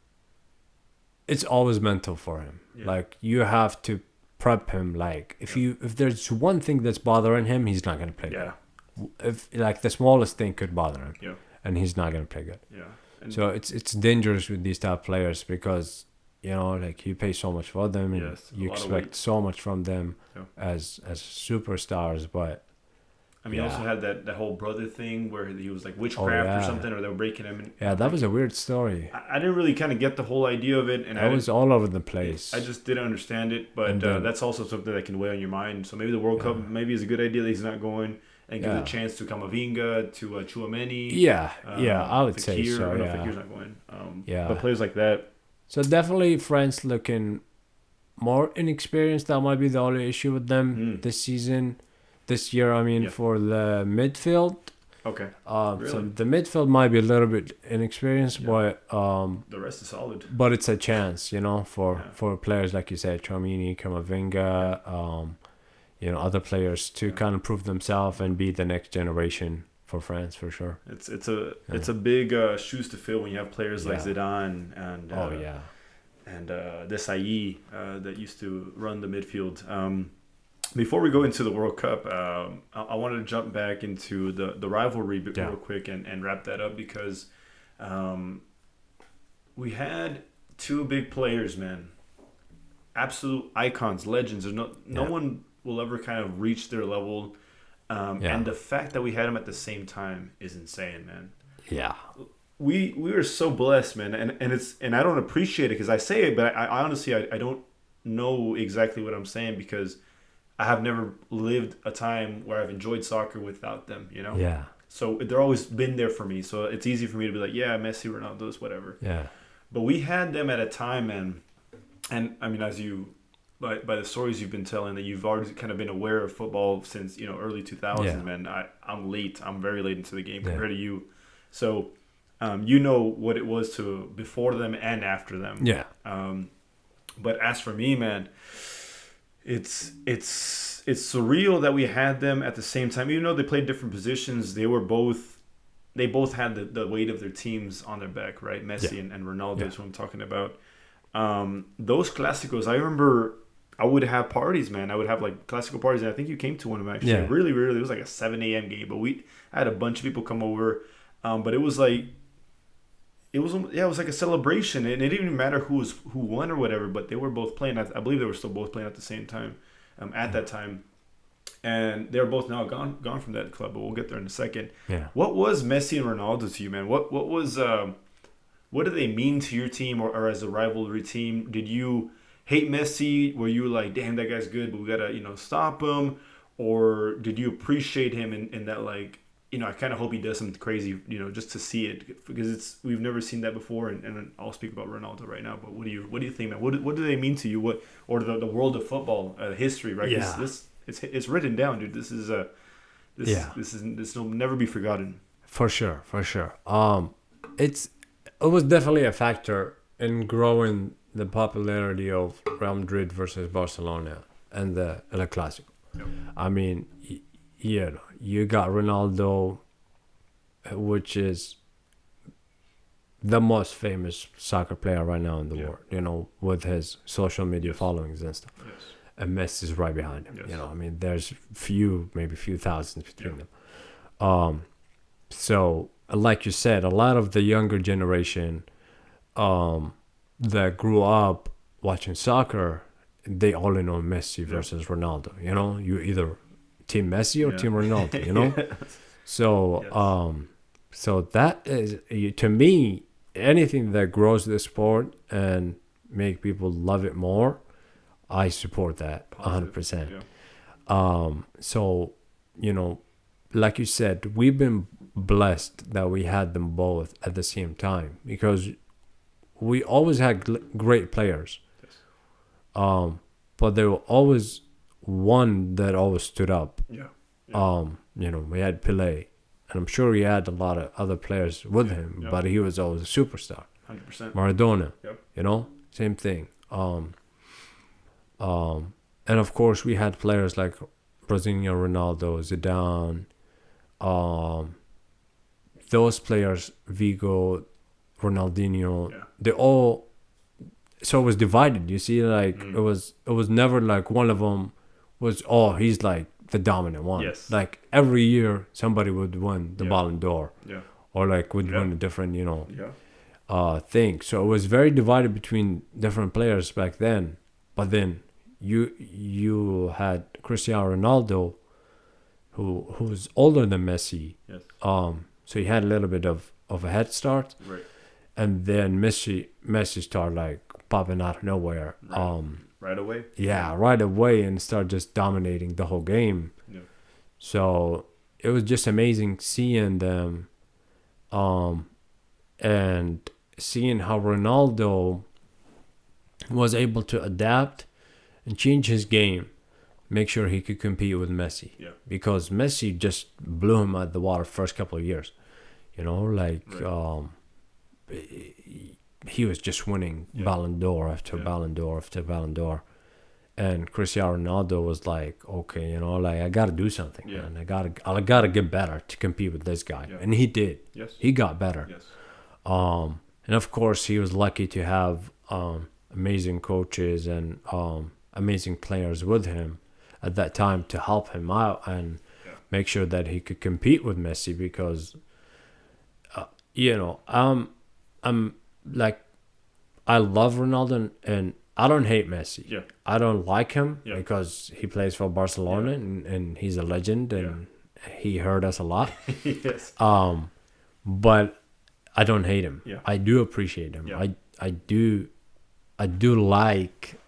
it's always mental for him. Yeah. Like you have to prep him. Like if there's one thing that's bothering him, he's not gonna play Yeah. good. If like the smallest thing could bother him, Yeah. and he's not gonna play good. Yeah. And So it's dangerous with these type of players because, you know, like you pay so much for them and Yes, a you lot of expect weight. so much from them Yeah. as superstars. But I mean, he also had that whole brother thing where he was like witchcraft yeah. or something, or they were breaking him. And, yeah, that was a weird story. I didn't really kind of get the whole idea of it, and That was all over the place. I just didn't understand it, but And then- that's also something that can weigh on your mind. So maybe the World Cup maybe is a good idea that he's not going, and give Yeah. a chance to Kamavinga, to Chouameni. Yeah, I would say Fekir. so. I don't know Yeah. if Fekir's not going. Yeah. But players like that. So definitely France looking more inexperienced. That might be the only issue with them this season. This year, I mean, Yeah. for the midfield. Okay. So Really? the midfield might be a little bit inexperienced, Yeah. but The rest is solid. but it's a chance, you know, for Yeah. players like you said, Chouamini, Camavinga, you know, other players to kind of prove themselves and be the next generation for France for sure. It's a big shoes to fill when you have players like Yeah. Zidane and and Desailly that used to run the midfield. Before we go into the World Cup, I wanted to jump back into the rivalry real quick and wrap that up because we had two big players, man. Absolute icons, legends. There's no one will ever kind of reach their level. And the fact that we had them at the same time is insane, man. Yeah. We were so blessed, man, and I don't appreciate it because I say it, but I honestly I don't know exactly what I'm saying because I have never lived a time where I've enjoyed soccer without them, you know? Yeah. So they're always been there for me. So it's easy for me to be like, yeah, Messi, Ronaldo, whatever. Yeah. But we had them at a time, man. And I mean, as you, by the stories you've been telling, that you've already kind of been aware of football since, you know, early 2000s, man. I'm late. I'm very late into the game compared to you. So, you know what it was to before them and after them. Yeah. But as for me, man, it's surreal that we had them at the same time. Even though they played different positions, they both had the weight of their teams on their back, right? Messi and Ronaldo is what I'm talking about. Those Clásicos, I remember I would have parties, man. I would have like Clásico parties, and I think you came to one of them actually. Yeah. Really, really, it was like a 7 a.m. game, but I had a bunch of people come over. But it was like it was like a celebration, and it didn't even matter who won or whatever. But they were both playing. I believe they were still both playing at the same time, at that time, and they're both now gone from that club. But we'll get there in a second. Yeah. What was Messi and Ronaldo to you, man? What was what do they mean to your team or as a rivalry team? Did you hate Messi? Were you like, damn, that guy's good, but we gotta stop him? Or did you appreciate him in that, like, I kind of hope he does something crazy, just to see it, because we've never seen that before. And I'll speak about Ronaldo right now. But what do you think, man? What do they mean to you? Or the world of football history, right? Yeah. It's written down, dude. This will never be forgotten. For sure. It was definitely a factor in growing the popularity of Real Madrid versus Barcelona and the El Clásico. Yep. I mean, you got Ronaldo, which is the most famous soccer player right now in the world, with his social media followings and stuff. Yes. And Messi's right behind him. Yes. I mean, there's maybe a few thousands between them. So, like you said, a lot of the younger generation that grew up watching soccer, they only know Messi versus Ronaldo. You either Team Messi or Team Ronaldo. Yes. So, so that is, to me, anything that grows the sport and make people love it more, I support that 100%. Yeah. So, like you said, we've been blessed that we had them both at the same time, because we always had great players. Yes. But there were always one that always stood up. Yeah. We had Pelé, and I'm sure he had a lot of other players with him, but he was always a superstar. 100%. Maradona, Yep. Same thing. And of course we had players like Brazilian Ronaldo, Zidane, those players, Vigo, Ronaldinho, they all. So it was divided. You see, like it was never like one of them was he's like the dominant one. Yes. Like every year somebody would win the Ballon d'Or. Yeah. Or like would win a different Yeah. thing. So it was very divided between different players back then. But then you had Cristiano Ronaldo, who was older than Messi. Yes. So he had a little bit of a head start. Right. And then Messi started like popping out of nowhere. Right away. Yeah, right away, and started just dominating the whole game. Yeah. So it was just amazing seeing them, and seeing how Ronaldo was able to adapt and change his game, make sure he could compete with Messi. Yeah. Because Messi just blew him out the water first couple of years. He was just winning Ballon d'Or after Ballon d'Or after Ballon d'Or. And Cristiano Ronaldo was like, okay, I got to do something, man. I got to get better to compete with this guy. Yeah. And he did. Yes. He got better. Yes. And of course, he was lucky to have amazing coaches and amazing players with him at that time to help him out and make sure that he could compete with Messi, because I'm like, I love Ronaldo and I don't hate Messi. Yeah. I don't like him because he plays for Barcelona and he's a legend and he hurt us a lot. Yes. But I don't hate him. Yeah. I do appreciate him. Yeah. I do like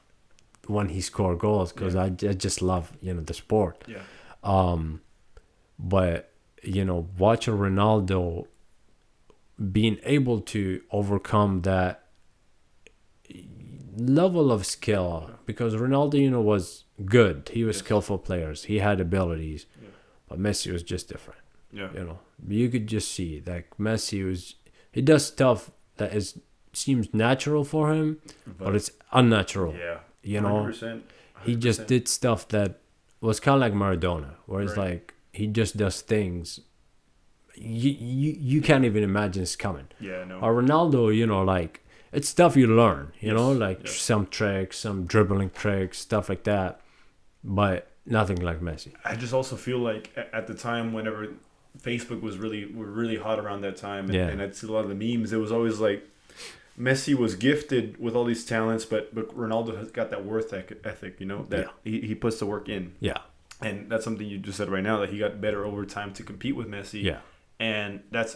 when he scored goals, because I just love the sport. Yeah. But watching Ronaldo being able to overcome that level of skill, because Ronaldo was good. He was skillful players. He had abilities, but Messi was just different. Yeah. You could just see that Messi he does stuff that seems natural for him, but it's unnatural. Yeah. 100%. He just did stuff that was kind of like Maradona, where it's like he just does things you can't even imagine it's coming. Yeah, no. Or Ronaldo, like it's stuff you learn, like some tricks, some dribbling tricks, stuff like that, but nothing like Messi. I just also feel like at the time, whenever Facebook were really hot around that time, and I'd see a lot of the memes, it was always like Messi was gifted with all these talents, but Ronaldo has got that worth ethic, that he puts the work in. Yeah. And that's something you just said right now, that he got better over time to compete with Messi. Yeah. And that's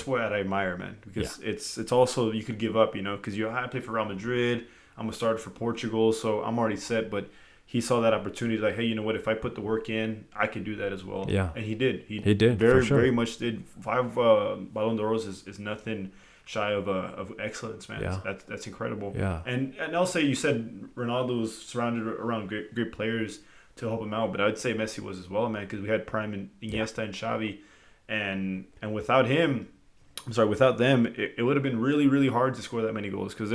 what I admire, man, because it's also, you could give up, because I play for Real Madrid, I'm a starter for Portugal, so I'm already set. But he saw that opportunity, like, hey, you know what? If I put the work in, I can do that as well. Yeah, and he did. He did very, for sure. very much did. 5 Ballon d'Ors is nothing shy of excellence, man. Yeah. That's incredible. Yeah, and I'll say, you said Ronaldo was surrounded around great players to help him out, but I'd say Messi was as well, man, because we had prime Iniesta and Xavi. And without him, I'm sorry, without them, it would have been really, really hard to score that many goals because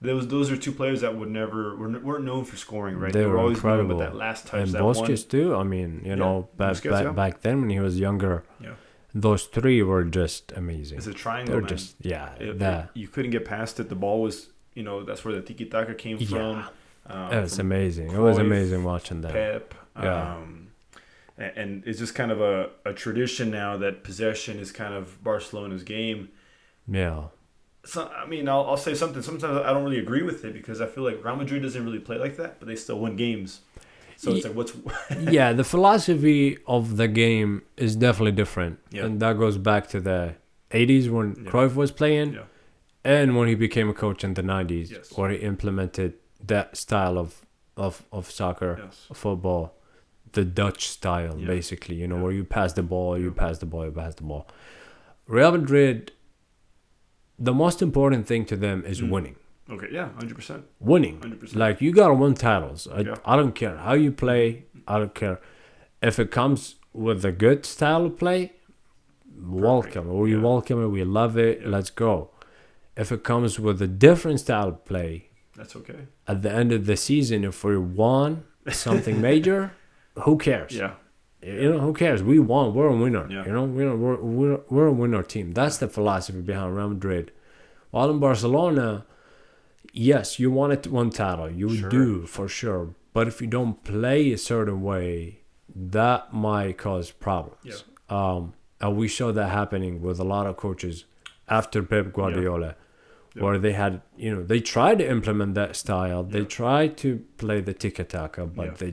those are two players that weren't known for scoring, right? They were always incredible. known with that last touch. And that Busquets too. I mean, back then when he was younger, those three were just amazing. It's a triangle. They're man. just you couldn't get past it. The ball was, that's where the tiki taka came from. It was amazing. Cruyff, it was amazing watching that. Pep. And it's just kind of a tradition now that possession is kind of Barcelona's game. Yeah. So, I mean, I'll say something. Sometimes I don't really agree with it because I feel like Real Madrid doesn't really play like that, but they still win games. So it's like, what's... Yeah, the philosophy of the game is definitely different. Yeah. And that goes back to the 80s when Cruyff was playing and when he became a coach in the 90s where he implemented that style of soccer, football. The Dutch style, basically, where you pass the ball, you pass the ball, you pass the ball. Real Madrid, the most important thing to them is winning. Okay, 100%. Winning. 100%. Like, you got to win titles. I don't care how you play. I don't care. If it comes with a good style of play, welcome. We welcome it. We love it. Let's go. If it comes with a different style of play, that's okay. At the end of the season, if we won something major... Who cares? Yeah. Who cares? We won. We're a winner. Yeah. We're a winner team. That's the philosophy behind Real Madrid. While in Barcelona, yes, you want one title. You do, for sure. But if you don't play a certain way, that might cause problems. Yeah. And we saw that happening with a lot of coaches after Pep Guardiola, where they had, they tried to implement that style. They tried to play the tiki-taka, but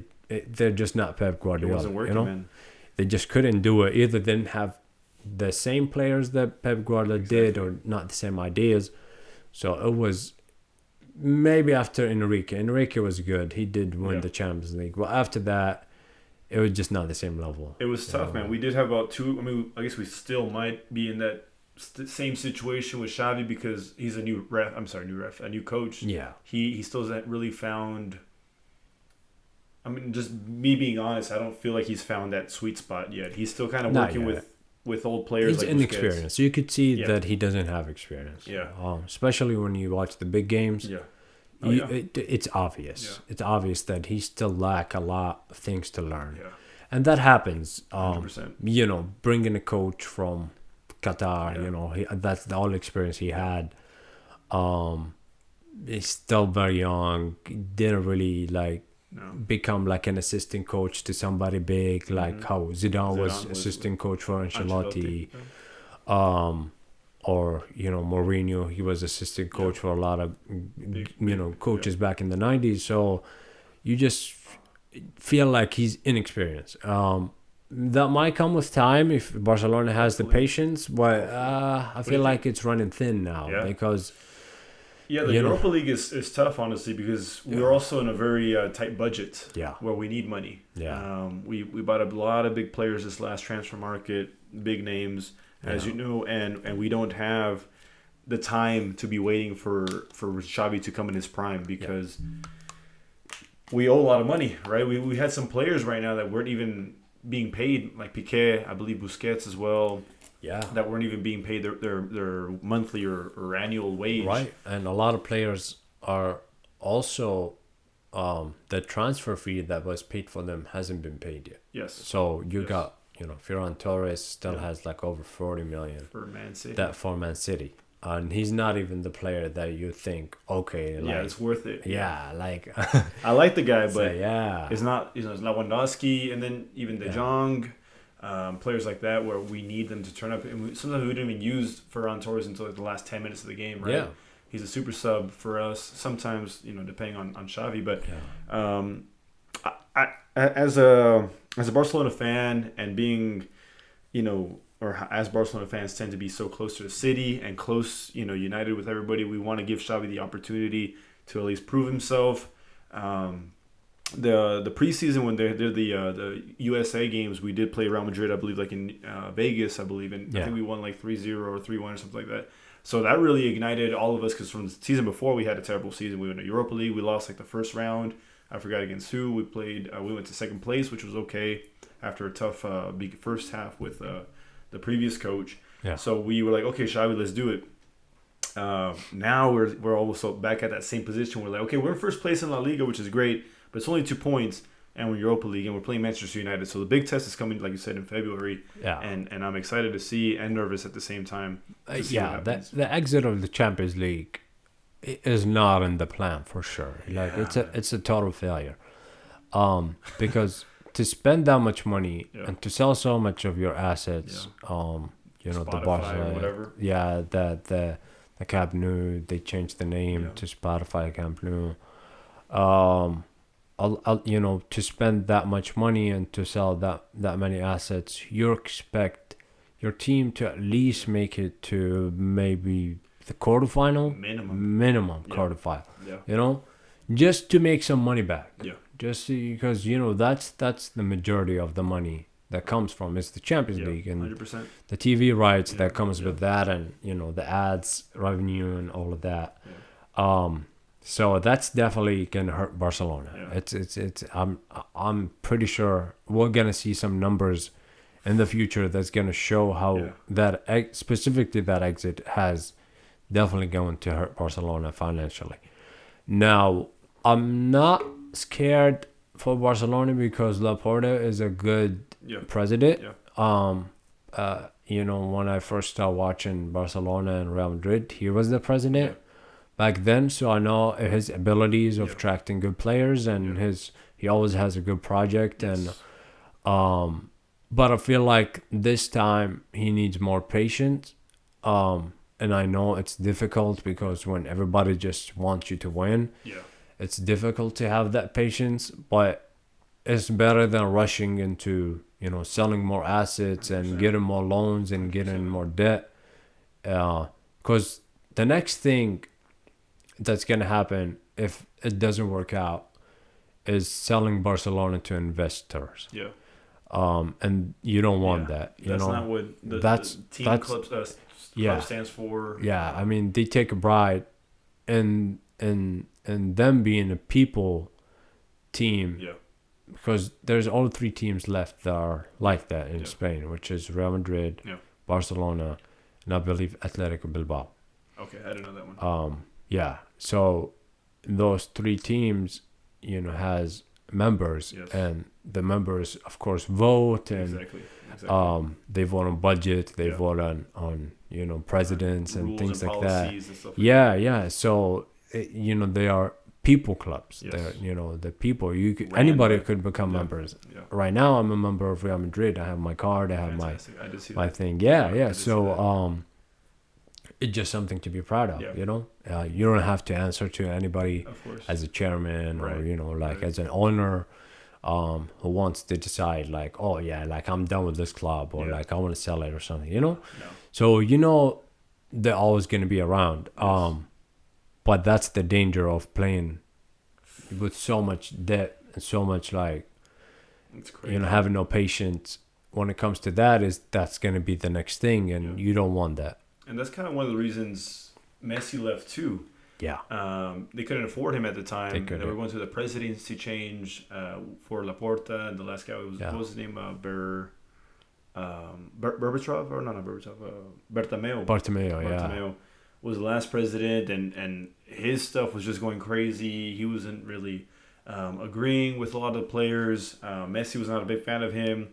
they're just not Pep Guardiola. It wasn't working, man. They just couldn't do it. Either didn't have the same players that Pep Guardiola did, or not the same ideas. So it was maybe after Enrique. Enrique was good. He did win the Champions League. But after that, it was just not the same level. It was tough, man. We did have about two. I mean, I guess we still might be in that same situation with Xavi because he's a new coach. Yeah. He still hasn't really found... I mean, just me being honest, I don't feel like he's found that sweet spot yet. He's still kind of working with old players. He's inexperienced. You could see that he doesn't have experience. Yeah. Especially when you watch the big games. Yeah. It's obvious. Yeah. It's obvious that he still lack a lot of things to learn. Yeah. And that happens. 100%. Bringing a coach from Qatar, that's the only experience he had. He's still very young. Didn't really become like an assistant coach to somebody big, like how Zidane was assistant coach for Ancelotti. Or Mourinho, he was assistant coach for a lot of coaches back in the 90s. So you just feel like he's inexperienced. That might come with time if Barcelona has the patience, but I feel like it's running thin now because the Europa League is tough, honestly, because we're also in a very tight budget where we need money. Yeah. We bought a lot of big players this last transfer market, big names, as you know, and we don't have the time to be waiting for Xavi to come in his prime because we owe a lot of money, right? We had some players right now that weren't even being paid, like Piqué, I believe Busquets as well. Yeah, that weren't even being paid their monthly or annual wage. Right, and a lot of players are also the transfer fee that was paid for them hasn't been paid yet. Yes. So you got Ferran Torres still has like over 40 million for Man City. That for Man City, and he's not even the player that you think. Okay, it's worth it. Yeah, like I like the guy, but it's not. It's Lewandowski, and then even De Jong. Players like that where we need them to turn up, and sometimes we don't even use Ferran Torres until the last 10 minutes of the game, right? Yeah. He's a super sub for us sometimes, depending on Xavi, but I as a Barcelona fan and being, or as Barcelona fans tend to be so close to the city and close, united with everybody, we want to give Xavi the opportunity to at least prove himself. The preseason when they did the USA games, we did play Real Madrid, I believe, like in Vegas, I believe, and I think we won like 3-0 or 3-1 or something like that. So that really ignited all of us because from the season before we had a terrible season. We went to Europa League, we lost like the first round. I forgot against who we played. We went to second place, which was okay after a tough big first half with the previous coach. Yeah. So we were like, okay, Xavi, let's do it. Now we're also back at that same position. We're like, okay, we're in first place in La Liga, which is great, but it's only 2 points, and we're Europa League, and we're playing Manchester United. So the big test is coming, like you said, in February. Yeah. And I'm excited to see and nervous at the same time. To see what happens. The exit of the Champions League is not in the plan for sure. Like it's a total failure. Because to spend that much money and to sell so much of your assets, you know, Spotify the Barca, or whatever. Yeah, the Camp Nou, they changed the name to Spotify Camp Nou. You know, to spend that much money and to sell that many assets, you expect your team to at least make it to maybe the quarterfinal, minimum quarterfinal. Yeah. You know, just to make some money back. Yeah. Just because, you know, that's the majority of the money that comes from is the Champions League and 100%. the TV rights that comes with that, and you know the ads revenue and all of that. So that's definitely gonna hurt Barcelona. It's I'm pretty sure we're gonna see some numbers in the future that's gonna show how specifically that exit has definitely going to hurt Barcelona financially. Now I'm not scared for Barcelona because Laporta is a good president. You know, when I first started watching Barcelona and Real Madrid, he was the president back then, so I know his abilities of attracting good players, and he always has a good project. And but I feel like this time he needs more patience. And I know it's difficult because when everybody just wants you to win, it's difficult to have that patience, but it's better than rushing into, you know, selling more assets and getting more loans and getting more debt. Because the next thing that's going to happen if it doesn't work out is selling Barcelona to investors. And you don't want that. That's not what the team club stands for. I mean, they take a pride in them being a people team. Because there's only 3 teams left that are like that in Spain, which is Real Madrid, Barcelona, and I believe Atletico Bilbao. Okay, I didn't know that one. So those 3 teams, you know, has members, and the members, of course, vote, and Exactly. they vote on budget, they vote on you know, presidents and rules things and like that. And stuff like So you know, they are people clubs. They're, you know, the people anybody could become members. Right now I'm a member of Real Madrid. I have my card, I have my thing. So it's just something to be proud of. You know, you don't have to answer to anybody as a chairman or, you know, like as an owner who wants to decide like, oh yeah, like I'm done with this club, or like I want to sell it or something, you know. So, you know, they're always going to be around. But that's the danger of playing with so much debt and so much, like, you know, having no patience when it comes to that. That's going to be the next thing, and you don't want that. And that's kind of one of the reasons Messi left too. They couldn't afford him at the time. They were going through the presidency change for Laporta, and the last guy was what was his name? Berbatov, or not Berbatov, Bartomeu was the last president, and his stuff was just going crazy. He wasn't really agreeing with a lot of the players. Messi was not a big fan of him.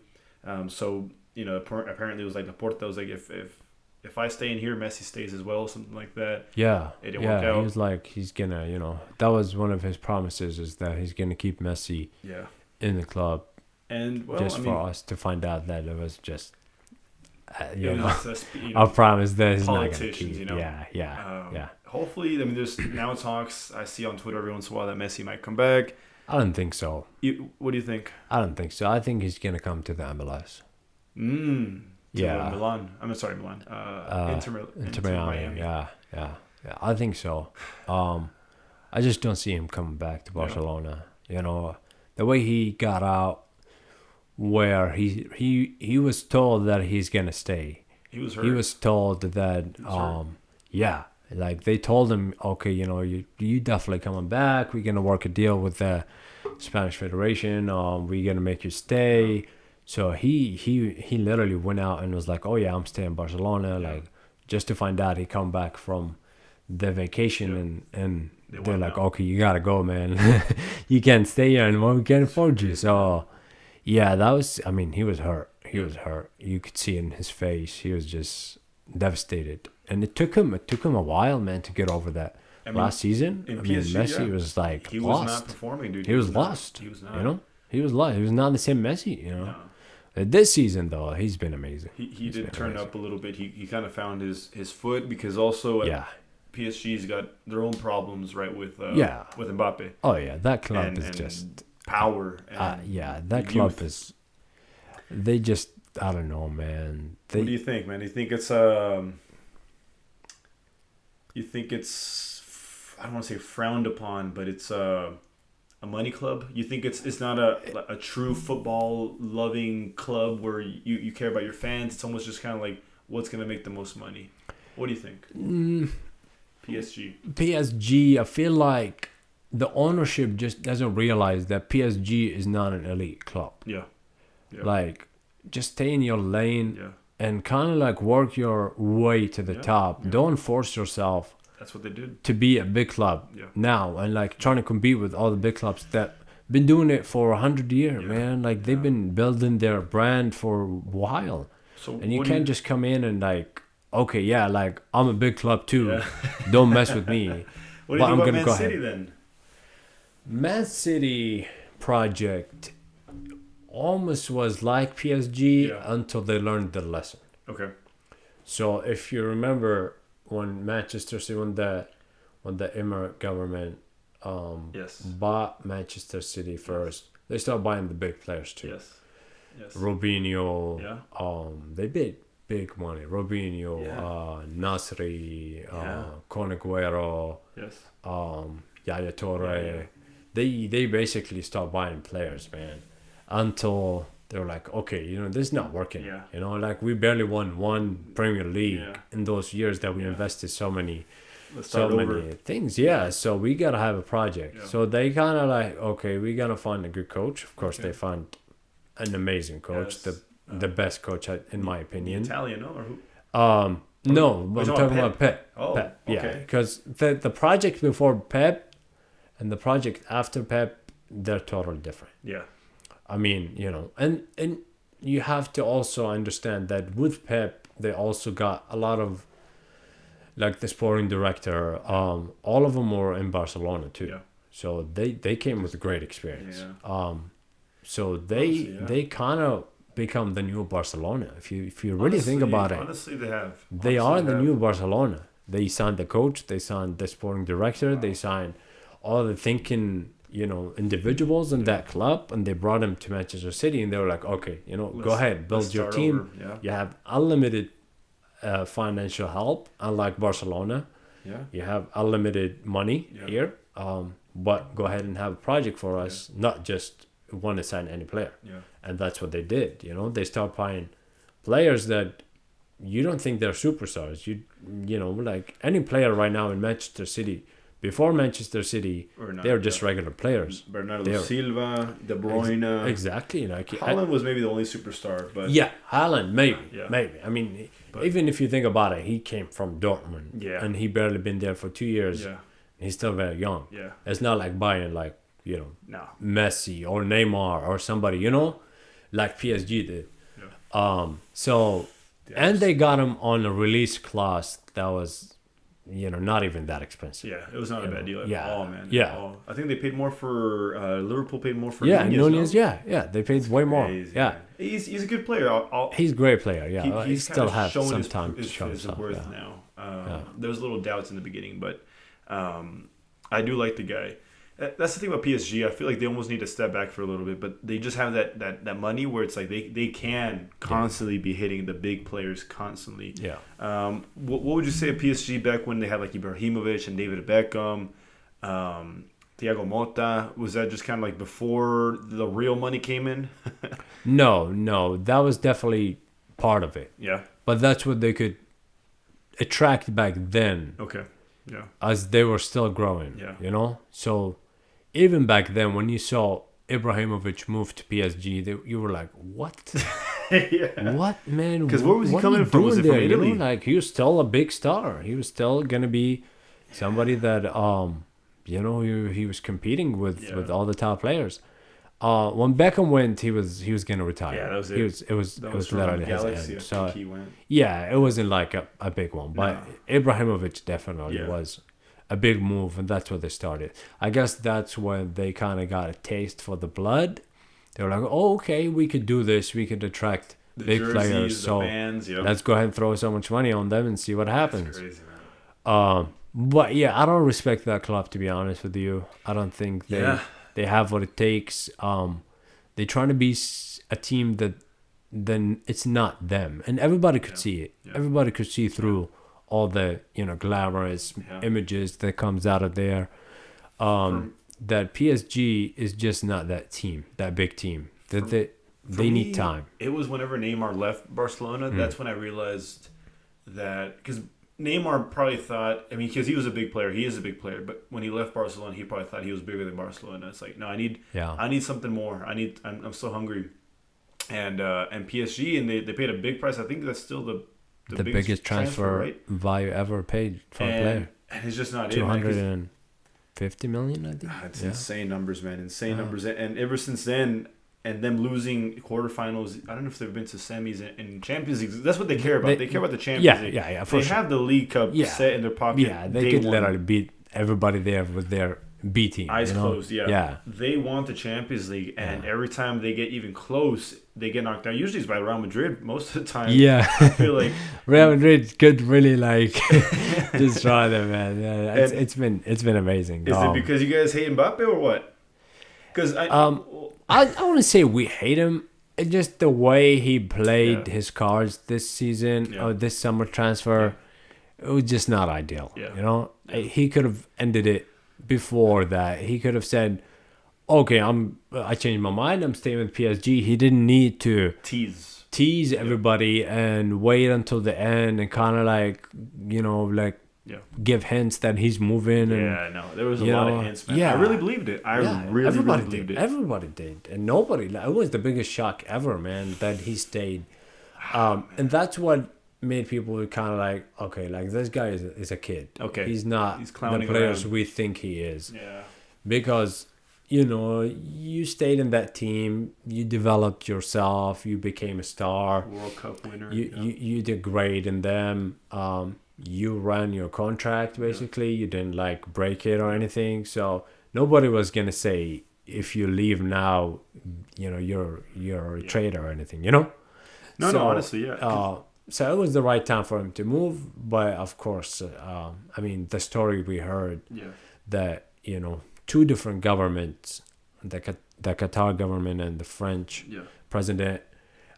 So, you know, apparently it was like Laporta was like, if I stay in here, Messi stays as well, something like that. It didn't work out. He was like, he's gonna, you know, that was one of his promises, is that he's gonna keep Messi in the club. And for us to find out that it was just, I promise that he's not gonna keep. You know? Hopefully, I mean, there's now talks I see on Twitter every once in a while that Messi might come back. I don't think so. What do you think? I don't think so. I think he's gonna come to the MLS. Milan. I'm sorry, Milan. Inter Miami. Yeah. I think so. I just don't see him coming back to Barcelona. You know, the way he got out, where he was told that he's gonna stay. He was hurt. He was told that like they told him, okay, you know, you definitely coming back. We're gonna work a deal with the Spanish Federation. We're gonna make you stay. So he literally went out and was like, "Oh yeah, I'm staying in Barcelona." Yeah. Like, just to find out he come back from the vacation Yeah. and They they're want like, him out. "Okay, you gotta go, man. You can't stay here anymore. We can't afford you." So yeah, that was. I mean, he was hurt. He was hurt. You could see in his face. He was just devastated, and it took him. It took him a while, man, to get over that. I mean, Last season, in I mean, PSG, Messi yeah, was like he was not lost. performing, dude. He was not. lost. He was not. You know, he was lost. He was not the same Messi. You know, No. This season though, he's been amazing. He He's did been turn amazing. up a little bit. He kind of found his foot because also Yeah. PSG's got their own problems, right, with Yeah. with Mbappe Oh yeah, that club and, is and just. power. And Yeah, the that club youth. is. They just. I don't know, man. What do They. you think, man? Do you think it's you think it's I don't want to say frowned upon, but it's a money club? You think it's not a true football loving club where you care about your fans? It's almost just kind of like what's gonna make the most money. What do you think? PSG. PSG, I feel like the ownership just doesn't realize that PSG is not an elite club. Yeah. Yeah. Like, just stay in your lane Yeah. and kind of like work your way to the Yeah, top. yeah. Don't force yourself That's what they did. to be a big club Yeah. now and like trying to compete with all the big clubs that been doing it for 100 years, Yeah, man. Like they've yeah. been building their brand for a while, So and you what do can't just come in and like, okay, yeah, like I'm a big club too. Yeah. Don't mess with me. What do But you think I'm about gonna Man go City ahead. then? Man City project almost was like PSG Yeah. until they learned the lesson. Okay. So if you remember when Manchester City, when the Emirate government Yes. bought Manchester City first, they started buying the big players too. Yes. Yes. Robinho, Yeah. they paid big money. Robinho, Yeah. Nasri, Yeah. Con Aguero, Yes. Yaya Toure. Yeah, yeah. They basically stopped buying players, man, until they were like, okay, this is not working. Yeah. Like we barely won one Premier League Yeah. in those years that we Yeah. invested so many Let's start over. things. Yeah, so we gotta have a project. Yeah. So they kind of like, okay, we gotta find a good coach. Of course, Okay. they found an amazing coach, Yes. the best coach in my opinion. Italian, no? Or who? No, Oh, but you're I'm talking talking about about Pep. Oh, Pep, yeah, okay. because the project before Pep and the project after Pep, they're totally different. Yeah. I mean, and you have to also understand that with Pep, they also got a lot of, like the sporting director, all of them were in Barcelona too. Yeah. So they came with a great experience. Yeah. So Honestly, yeah. they kind of become the new Barcelona. If you really think about it, Honestly, they have. they are the new Barcelona. They signed the coach, they signed the sporting director, they signed all the thinking, individuals in that club, and they brought them to Manchester City, and they were like, okay, go Let's- ahead, build let's your start team. over. Yeah. You have unlimited financial help, unlike Barcelona. Yeah. You have unlimited money Yeah. here, but go ahead and have a project for us, not just want to sign any player. Yeah. And that's what they did. They start buying players that you don't think they're superstars. Like any player right now in Manchester City, before Manchester City, Or not, they're just yeah. regular players. Bernardo They're- Silva, De Bruyne. Exactly. Like Haaland was maybe the only superstar, but yeah, Haaland, maybe. Yeah. Maybe. I mean, But- even if you think about it, he came from Dortmund. Yeah. And he barely been there for 2 years. yeah, He's still very young. yeah, It's not like buying no, Messi or Neymar or somebody, like PSG did. Yeah. So Yeah. and they got him on a release clause that was, not even that expensive. yeah. It was not a bad deal at Yeah. all, man. Yeah. At all. I think they paid more for Liverpool. Paid more for Yeah, Nunez, Nunez, no? yeah, they paid way more. Crazy, Yeah, man. He's a good player. he's a great player. Yeah, he he's still kinda has showing some his, time to his, show his himself. worth Yeah. now. There was little doubts in the beginning, but I do like the guy. That's the thing about PSG. I feel like they almost need to step back for a little bit, but they just have that money where it's like they can constantly be hitting the big players constantly. Yeah. What would you say of PSG back when they had like Ibrahimovic and David Beckham, Thiago Motta? Was that just kind of like before the real money came in? No, that was definitely part of it. Yeah. But that's what they could attract back then, Okay. Yeah. as they were still growing. Yeah. So even back then, when you saw Ibrahimovic moved to PSG, you were like, what? Yeah. What, man? Because where was he What are coming you from? Was doing it from there? You know, Italy? like he was still a big star. He was still gonna be somebody that he was competing with all the top players. When Beckham went, he was gonna retire. Yeah, that was He it. was it was That it was was from literally his Galaxy. end. I So think he went. yeah, it wasn't like a big one, but No. Ibrahimovic definitely Yeah. was a big move, and that's where they started. I guess that's when they kind of got a taste for the blood. They were like, "Oh, okay, we could do this. We could attract The big jerseys, players. the So fans. Yep. let's go ahead and throw so much money on them and see what happens." That's crazy, man. But yeah, I don't respect that club, to be honest with you. I don't think they have what it takes. They're trying to be a team that then it's not them, and everybody could see it. Yeah. Everybody could see through all the glamorous images that comes out of there. That PSG is just not that team, that big team. That they need time. It was whenever Neymar left Barcelona. That's when I realized that, because Neymar probably thought, I mean, because he was a big player, he is a big player, but when he left Barcelona, he probably thought he was bigger than Barcelona. It's like, no, I need something more. I'm so hungry, and PSG, and they paid a big price. I think that's still the biggest transfer right? value ever paid for a player. And it's just not 250 million, I think. It's insane numbers, man. Insane numbers. And ever since then, and them losing quarterfinals, I don't know if they've been to semis and Champions League. That's what they care about. They care about the Champions League. Yeah, they have the League Cup set in their pocket. Yeah, they could literally beat everybody there with their B team. Eyes closed, Yeah. They want the Champions League, and every time they get even close, they get knocked out. Usually it's by Real Madrid most of the time. Yeah. I feel like Real Madrid could really destroy them, man. Yeah, it's been amazing. Is it because you guys hate Mbappe or what? Because I want to say we hate him. It's just the way he played his cards this season or this summer transfer. It was just not ideal. Yeah. He could have ended it before that. He could have said, "Okay, I changed my mind. I'm staying with PSG." He didn't need to tease everybody and wait until the end and kind of give hints that he's moving. And, there was a lot of hints, man. I really believed it. Really believed it. Everybody did. And nobody, it was the biggest shock ever, man, that he stayed. And that's what made people kind of like, okay, like this guy is a kid. Okay. He's not the players we think he is. Yeah. Because, you stayed in that team, you developed yourself, you became a star. World Cup winner. You did great in them. You ran your contract, basically. You didn't break it or anything. So nobody was going to say, if you leave now, you're a traitor or anything, No, honestly, yeah. So it was the right time for him to move. But of course, the story we heard that, two different governments, the Qatar government and the French president,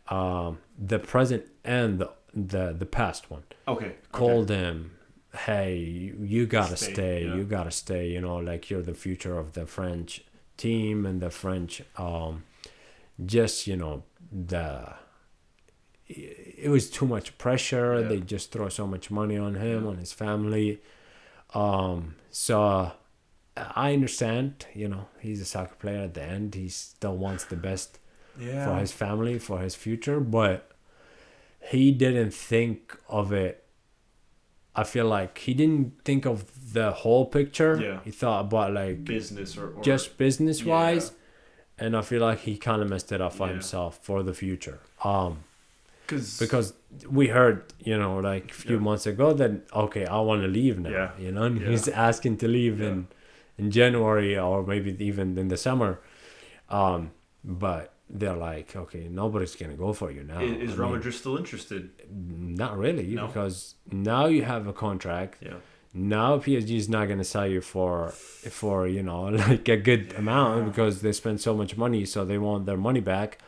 the present and the past one, called him, hey, you gotta stay. You gotta stay. You're the future of the French team and the French. It was too much pressure. They just throw so much money on him, on his family. So I understand. He's a soccer player. At the end, he still wants the best for his family, for his future, but he didn't think of it. I feel like he didn't think of the whole picture. Yeah. He thought about business or just business wise, and I feel like he kind of messed it up for himself for the future. Because we heard, a few months ago that I want to leave now. And he's asking to leave in January or maybe even in the summer. But they're like, okay, nobody's going to go for you now. Is Real Madrid still interested? Not really, because now you have a contract. Yeah. Now PSG is not going to sell you for a good amount because they spend so much money, so they want their money back.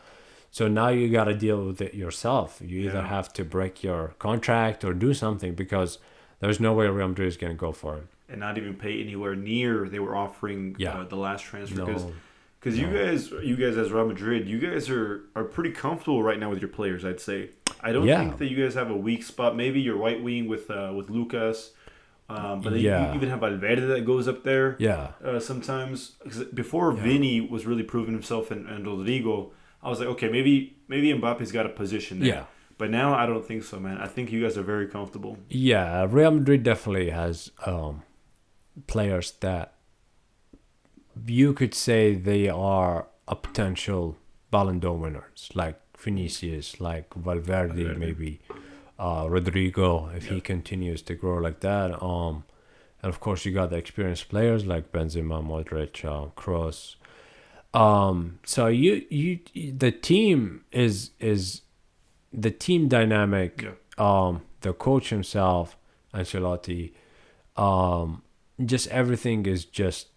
So now you got to deal with it yourself. You either have to break your contract or do something because there's no way Real Madrid is going to go for him. And not even pay anywhere near they were offering the last transfer. Because you guys as Real Madrid, you guys are pretty comfortable right now with your players, I'd say. I don't think that you guys have a weak spot. Maybe your white wing with Lucas But then you even have Valverde that goes up there. Yeah. Sometimes 'cause before Vinny was really proving himself and Rodrigo, I was like, okay, maybe Mbappe's got a position there. Yeah. But now I don't think so, man. I think you guys are very comfortable. Yeah, Real Madrid definitely has players that you could say they are a potential Ballon d'Or winners, like Vinicius, like Valverde. Maybe Rodrigo, if he continues to grow like that. And of course, you got the experienced players like Benzema, Modric, Kroos. So the team is the team dynamic. The coach himself, Ancelotti, just everything is just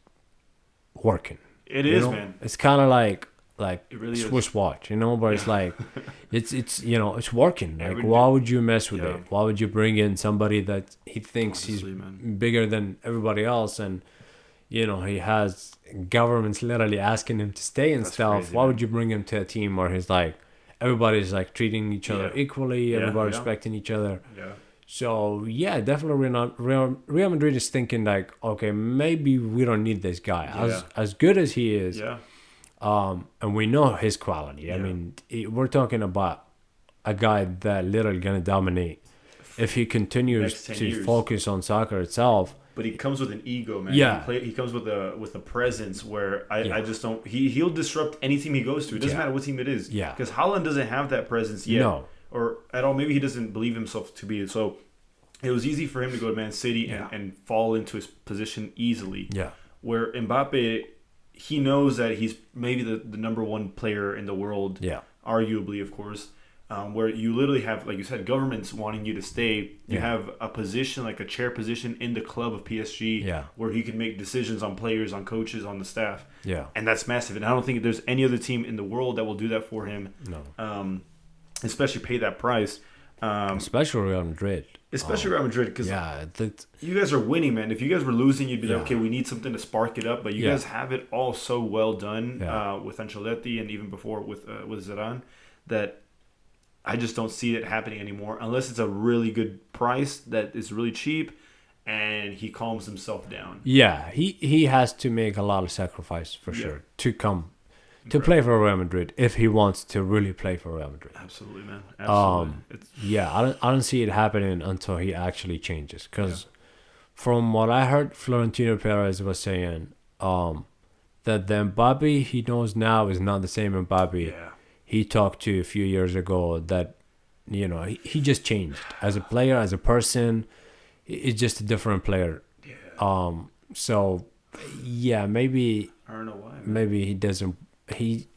working. It is, man. It's kind of like it really Swiss is. watch, but it's like it's it's working. Like, why would you mess with it? Why would you bring in somebody that he thinks he's bigger than everybody else, and he has governments literally asking him to stay and stuff. Crazy, why would you bring him to a team where he's like everybody's like treating each other equally, everybody respecting each other? So definitely Real Madrid is thinking like, okay, maybe we don't need this guy as good as he is. And we know his quality. I mean, we're talking about a guy that literally gonna dominate if he continues to focus on soccer itself. But he comes with an ego, man. Yeah. He comes with a presence where I just don't. He'll disrupt any team he goes to. It doesn't matter what team it is. Yeah. Because Haaland doesn't have that presence yet. No. Or at all. Maybe he doesn't believe himself to be. So it was easy for him to go to Man City and fall into his position easily. Yeah. Where Mbappe, he knows that he's maybe the number one player in the world. Yeah. Arguably, of course. Where you literally have, like you said, governments wanting you to stay. You have a position, like a chair position in the club of PSG, where he can make decisions on players, on coaches, on the staff. Yeah. And that's massive. And I don't think there's any other team in the world that will do that for him. No. Especially pay that price. Especially Real Madrid. Especially Real Madrid, because you guys are winning, man. If you guys were losing, you'd be like, okay, we need something to spark it up. But you guys have it all so well done with Ancelotti and even before with Zidane that I just don't see it happening anymore unless it's a really good price that is really cheap and he calms himself down. Yeah, he has to make a lot of sacrifice for sure to come to play for Real Madrid if he wants to really play for Real Madrid. Absolutely, man. Absolutely. I don't see it happening until he actually changes. Because from what I heard, Florentino Perez was saying that the Mbappe he knows now is not the same Mbappe he talked to a few years ago. That he just changed as a player, as a person. It's just a different player. So maybe I don't know why. Maybe he doesn't.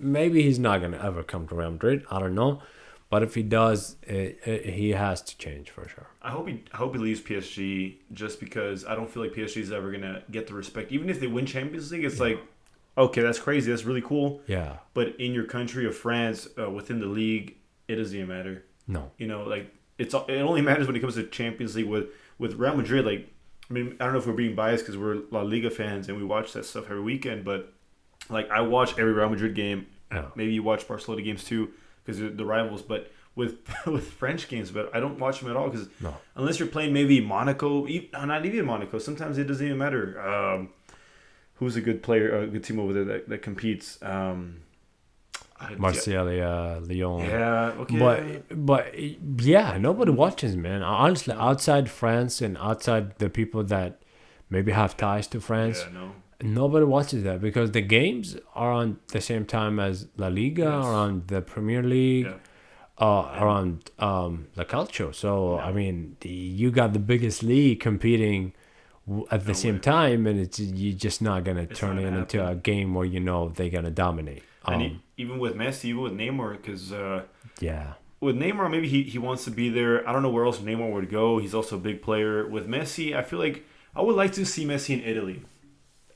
Maybe he's not gonna ever come to Real Madrid. I don't know, but if he does, he has to change for sure. I hope he leaves PSG just because I don't feel like PSG is ever gonna get the respect. Even if they win Champions League, it's like, okay, that's crazy, that's really cool. Yeah. But in your country of France, within the league, it doesn't even matter. No. Like it only matters when it comes to Champions League with Real Madrid. Like, I mean, I don't know if we're being biased because we're La Liga fans and we watch that stuff every weekend, but like I watch every Real Madrid game. Maybe you watch Barcelona games too because they're the rivals. But with French games, but I don't watch them at all because unless you're playing maybe Monaco, not even Monaco. Sometimes it doesn't even matter. Who's a good player, a good team over there that competes? Marseille, Lyon. Yeah, okay. But nobody watches, man. Honestly, outside France and outside the people that maybe have ties to France. Nobody watches that because the games are on the same time as La Liga, around the Premier League, around La Calcio. So, I mean, you got the biggest league competing at the same time, and you're just not going to turn it into a game where they're going to dominate. And even with Messi, even with Neymar, because with Neymar, maybe he wants to be there. I don't know where else Neymar would go. He's also a big player. With Messi, I feel like I would like to see Messi in Italy.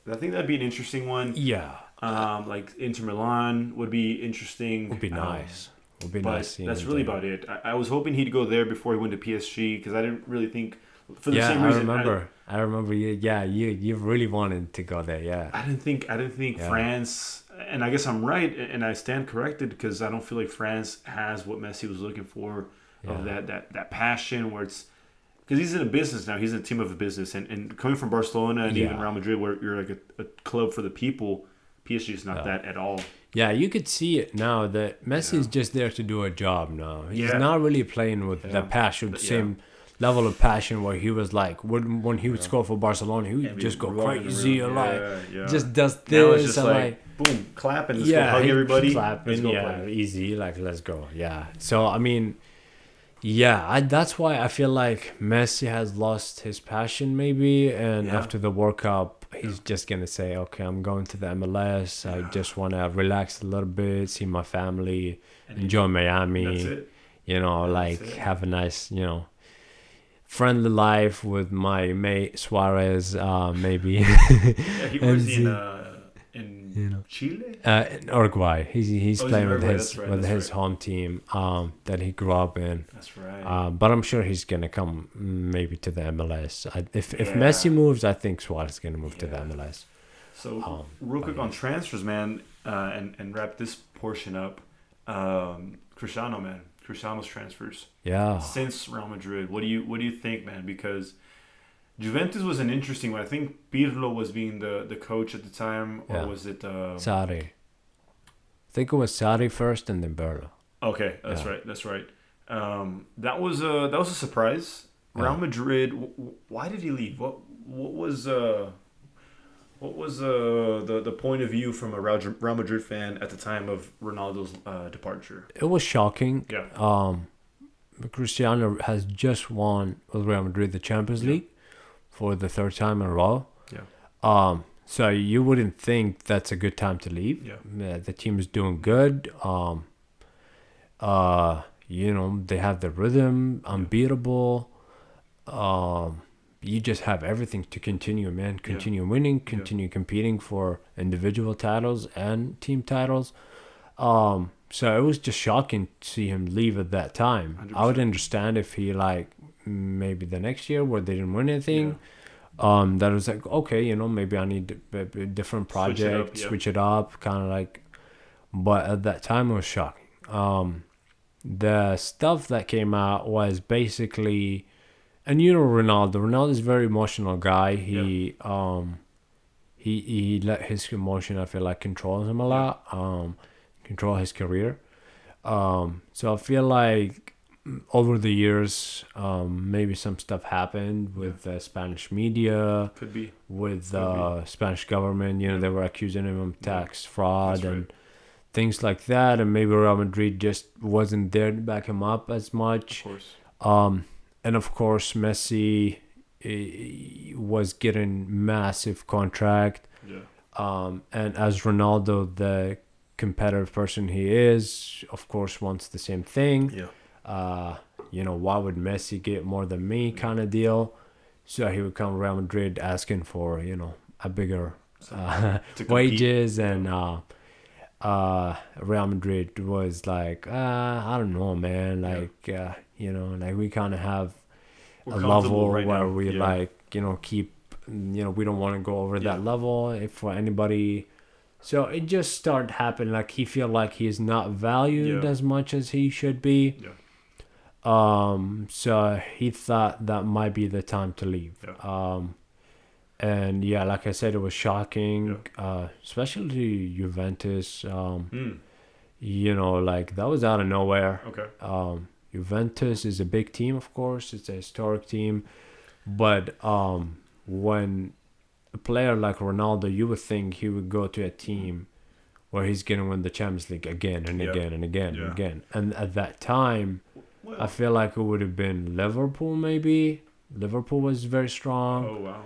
I think that'd be an interesting one. Yeah. Like Inter Milan would be interesting. Would be nice. Would be but nice. That's really about it. I was hoping he'd go there before he went to PSG because I didn't really think for the same reason. I remember you. Yeah, you really wanted to go there. Yeah. I didn't think France, and I guess I'm right, and I stand corrected because I don't feel like France has what Messi was looking for of that passion where it's. because he's in a business now. He's in a team of a business, and coming from Barcelona and even Real Madrid, where you're like a club for the people, PSG is not that at all. Yeah, you could see it now that Messi is just there to do a job now. He's not really playing with the passion, same level of passion where he was like, when he would score for Barcelona, he would just go crazy, just does this. Now it's just like, boom, clap and just go hug everybody. Clapping, easy, like, let's go. Yeah. So, I mean, that's why I feel like Messi has lost his passion maybe, and after the World Cup, he's just going to say, okay, I'm going to the MLS. I just want to relax a little bit, see my family, enjoy Miami. That's it. You know, have a nice, friendly life with my mate Suarez, maybe. He was in Chile? In Uruguay. He's playing with his right. home team that he grew up in. That's right. But I'm sure he's gonna come maybe to the MLS. If Messi moves, I think Suarez is gonna move to the MLS. So real quick on transfers, man, and wrap this portion up. Cristiano's transfers. Yeah. Since Real Madrid, what do you think, man? Because Juventus was an interesting one. I think Pirlo was being the coach at the time, or was it Sarri? I think it was Sarri first and then Pirlo. Okay, that's right. That's right. That was a surprise. Real Madrid. Why did he leave? What was the point of view from a Real Madrid fan at the time of Ronaldo's departure? It was shocking. Yeah. Cristiano has just won with Real Madrid the Champions League for the third time in a row. Yeah. So you wouldn't think that's a good time to leave. Yeah. The team is doing good. They have the rhythm, unbeatable. You just have everything to continue, man. Continue winning, continue competing for individual titles and team titles. So it was just shocking to see him leave at that time. 100%. I would understand if he maybe the next year where they didn't win anything. That was like, okay, maybe I need a different project, switch it up, kind of like. But at that time, it was shocking. The stuff that came out was basically, and Ronaldo. Ronaldo is a very emotional guy. He let his emotion, I feel like, control him a lot. Control his career. So I feel like over the years, maybe some stuff happened with the Spanish media. Could be. With the Spanish government. They were accusing him of tax fraud and things like that. And maybe Real Madrid just wasn't there to back him up as much. Of course. And of course, Messi was getting massive contract. Yeah. And as Ronaldo, the competitive person he is, of course, wants the same thing. Yeah. Why would Messi get more than me kind of deal? So he would come to Real Madrid asking for, a bigger wages. And Real Madrid was like, I don't know, man. We kind of have a level right where we keep, we don't want to go over that level if for anybody. So it just started happening. Like he feel like he is not valued as much as he should be. Yeah. So he thought that might be the time to leave. Yeah. And like I said, it was shocking, especially Juventus. That was out of nowhere. Okay. Juventus is a big team, of course. It's a historic team. But when a player like Ronaldo, you would think he would go to a team where he's going to win the Champions League again and again and again and again. And at that time, I feel like it would have been Liverpool maybe. Liverpool was very strong. Oh, wow.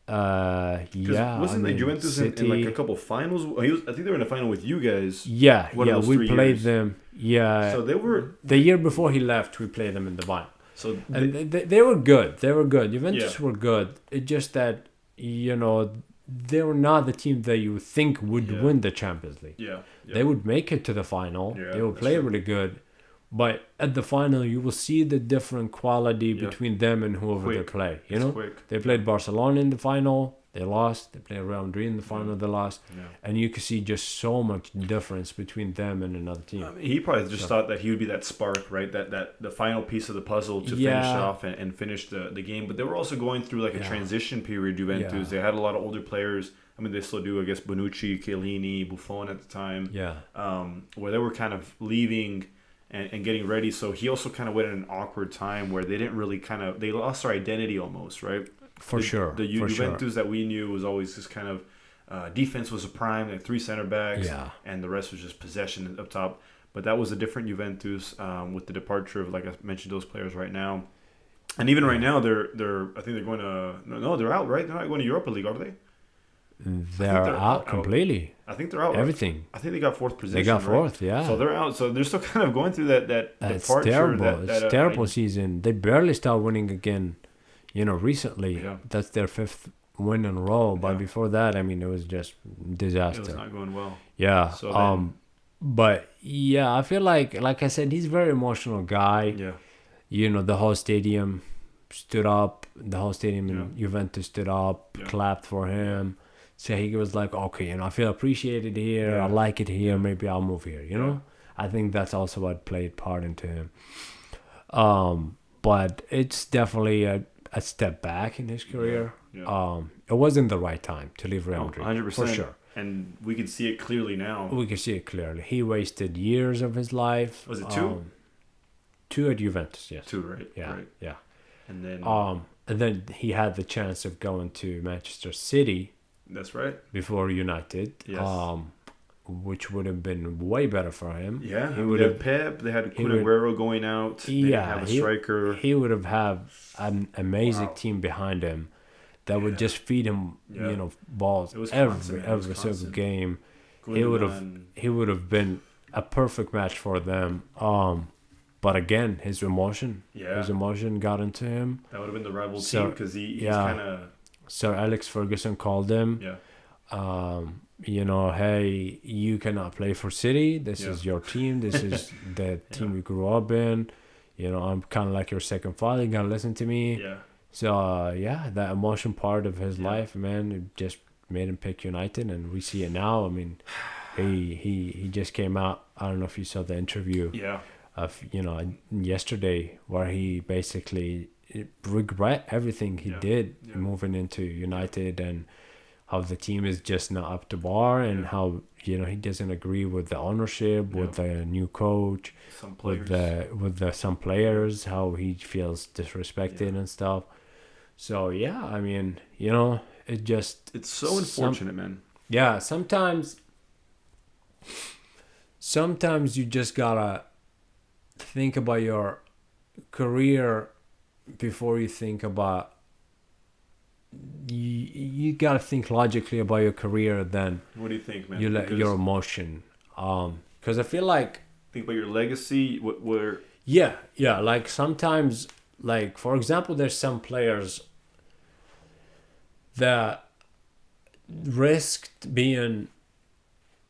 Wasn't Juventus in like a couple finals? I think they were in a final with you guys. We played them. So they were the year before he left. We played them in the final. So they were good. They were good. Juventus were good. It's just that they were not the team that you would think would win the Champions League. They would make it to the final. They would play really good. But at the final, you will see the different quality between them and whoever they play. They played Barcelona in the final. They lost. They played Real Madrid in the final. They lost, and you could see just so much difference between them and another team. I mean, he probably just thought that he would be that spark, right? That the final piece of the puzzle to finish off and finish the game. But they were also going through like a transition period. Juventus. They had a lot of older players. I mean, they still do. I guess Bonucci, Chiellini, Buffon at the time. Yeah. Where they were kind of leaving and getting ready. So he also kind of went at an awkward time where they didn't really they lost their identity almost, right? For sure. The Juventus that we knew was always just kind of defense was a prime, like 3 center backs, and the rest was just possession up top. But that was a different Juventus with the departure of, like I mentioned, those players right now. And even right now, they're I think they're going to they're out, right? They're not going to Europa League, are they? They're out completely. I think they're out. Everything. I think they got 4th position. They got 4th, yeah. So they're out. So they're still kind of going through that It's departure. terrible. It's terrible season. They barely start winning again. Recently, that's their 5th win in a row. But before that, I mean, it was just disaster. It was not going well. Yeah. So but yeah, I feel like I said, he's a very emotional guy. Yeah. The whole stadium stood up. The whole stadium in Juventus stood up, clapped for him. So he was like, okay, I feel appreciated here. I like it here. Maybe I'll move here. You know, I think that's also what played part into him. But it's definitely a step back in his career. It wasn't the right time to leave Real Madrid. 100%. For sure. And we can see it clearly now. We can see it clearly. He wasted years of his life. Was it 2? 2 at Juventus, yes. 2, right? Yeah, right. yeah. And then he had the chance of going to Manchester City. That's right. Before United. Yes. Which would have been way better for him. Yeah, he would have Pep. They had Kun Aguero going out. They didn't have a striker. He would have had an amazing team behind him that would just feed him, balls every single game. He would have been a perfect match for them. But again, his emotion got into him. That would have been the rival team because he's kind of. Sir Alex Ferguson called him. Hey, you cannot play for City. This is your team. This is the team you grew up in. I'm kind of like your second father. You gotta listen to me. Yeah. So that emotion part of his life, man, it just made him pick United, and we see it now. I mean, he just came out. I don't know if you saw the interview. Of yesterday, where he basically regret everything he did moving into United, and how the team is just not up to bar, and how he doesn't agree with the ownership, with the new coach, with the some players, how he feels disrespected and stuff. So I mean, it's so unfortunate, man. Yeah, sometimes you just gotta think about your career before you think about you gotta think logically about your career. Then what do you think, man? You let your emotion, because I feel like think about your legacy. Where like sometimes, like for example, there's some players that risked being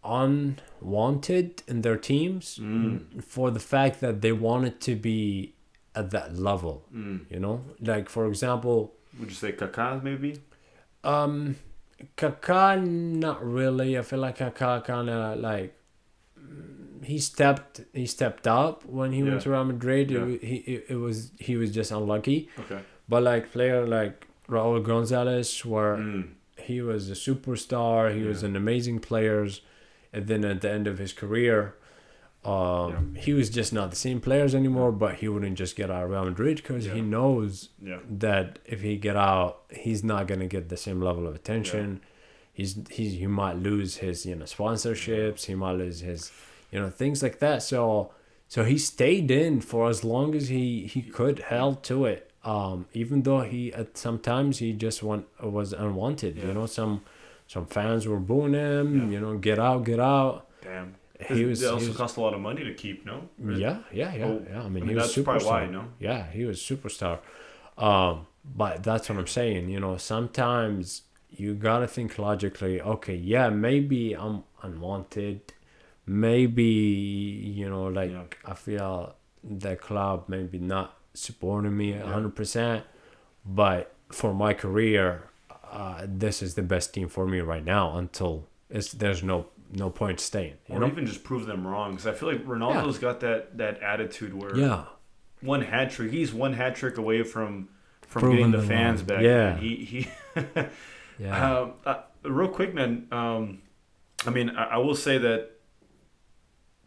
unwanted in their teams for the fact that they wanted to be at that level. Like for example, would you say Kaká maybe? Kaká, not really. I feel like Kaká kind of like he stepped up when he went to Real Madrid. He was just unlucky. Okay. But like player like Raúl González, where he was a superstar, he was an amazing player, and then at the end of his career, he was just not the same players anymore. But he wouldn't just get out of Real Madrid because he knows that if he get out, he's not gonna get the same level of attention. He might lose his sponsorships. He might lose his things like that. So he stayed in for as long as he could, held to it. Even though sometimes he just was unwanted. Some fans were booing him. Get out. Damn. It also cost a lot of money to keep, no? Right? Yeah. I mean, he was that's superstar. Probably why, no? Yeah, he was superstar. But that's what I'm saying. Sometimes you gotta think logically. Okay, maybe I'm unwanted. Maybe I feel the club maybe not supporting me 100%. But for my career, this is the best team for me right now until there's no point staying. Or even just prove them wrong. Because I feel like Ronaldo's got that attitude where one hat trick. He's one hat trick away from getting the fans back. Yeah. Man. He yeah. Real quick, man. I mean, I will say that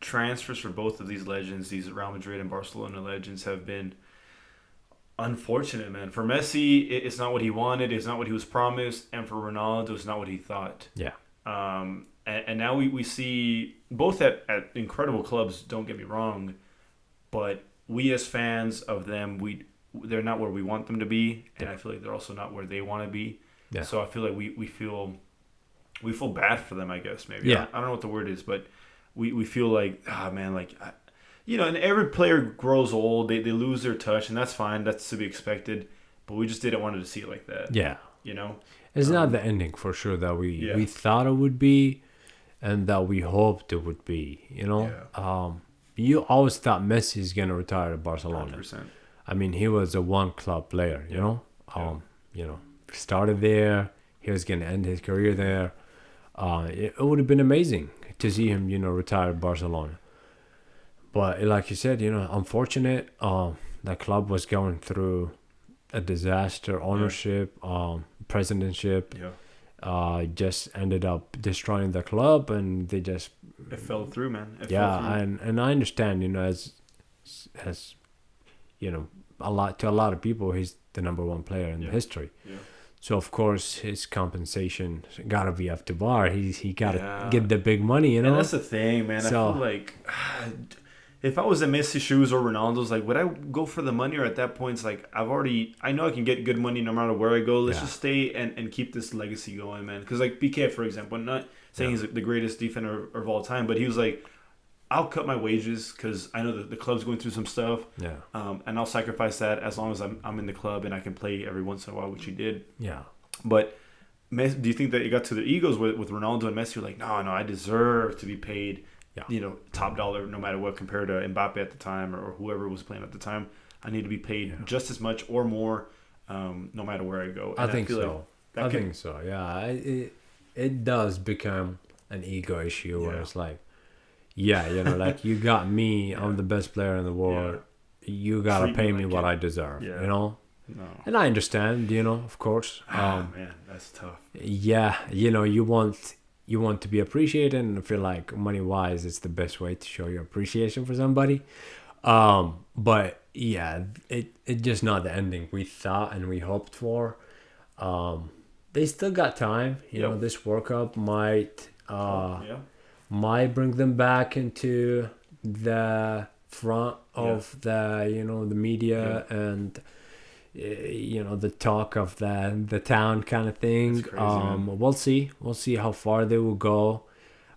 transfers for both of these legends, these Real Madrid and Barcelona legends, have been unfortunate, man. For Messi, it's not what he wanted. It's not what he was promised. And for Ronaldo, it's not what he thought. Yeah. And now we see both at incredible clubs, don't get me wrong, but we as fans of them, they're not where we want them to be, and I feel like they're also not where they want to be. Yeah. So I feel like we feel bad for them, I guess, maybe. Yeah. I don't know what the word is, but we feel like, man, like, and every player grows old, they lose their touch, and that's fine, that's to be expected, but we just didn't want to see it like that. Yeah. It's not the ending for sure that we thought it would be and that we hoped it would be, you always thought Messi is going to retire at Barcelona. 100%. I mean, he was a one club player, you know, started there. He was going to end his career there. It would have been amazing to see him, retire at Barcelona. But like you said, unfortunate. That club was going through a disaster, ownership, presidentship. Yeah. Just ended up destroying the club, and they just it fell through, man. And I understand, as a lot of people, he's the number one player in history. Yeah. So of course his compensation gotta be up to bar. He gotta get the big money, And that's the thing, man. So, I feel like if I was in Messi shoes or Ronaldo's, like, would I go for the money? Or at that point, it's like, I know I can get good money no matter where I go. Let's just stay and keep this legacy going, man. Because like BK, for example, I'm not saying he's the greatest defender of all time, but he was like, I'll cut my wages because I know that the club's going through some stuff. Yeah. And I'll sacrifice that as long as I'm in the club and I can play every once in a while, which he did. Yeah. But do you think that it got to their egos with Ronaldo and Messi? Were like, no, I deserve to be paid, top dollar no matter what, compared to Mbappe at the time or whoever was playing at the time. I need to be paid just as much or more, no matter where I go. And I think so. Like think so. Yeah. It does become an ego issue where it's like, like, you got me. I'm the best player in the world. You gotta pay me what I deserve. No. And I understand. Of course. Man, that's tough. Yeah, you want to be appreciated, and I feel like money wise, it's the best way to show your appreciation for somebody. But it just not the ending we thought and we hoped for. They still got time. This World Cup might bring them back into the front of the media and the talk of the town kind of thing. That's crazy, we'll see how far they will go.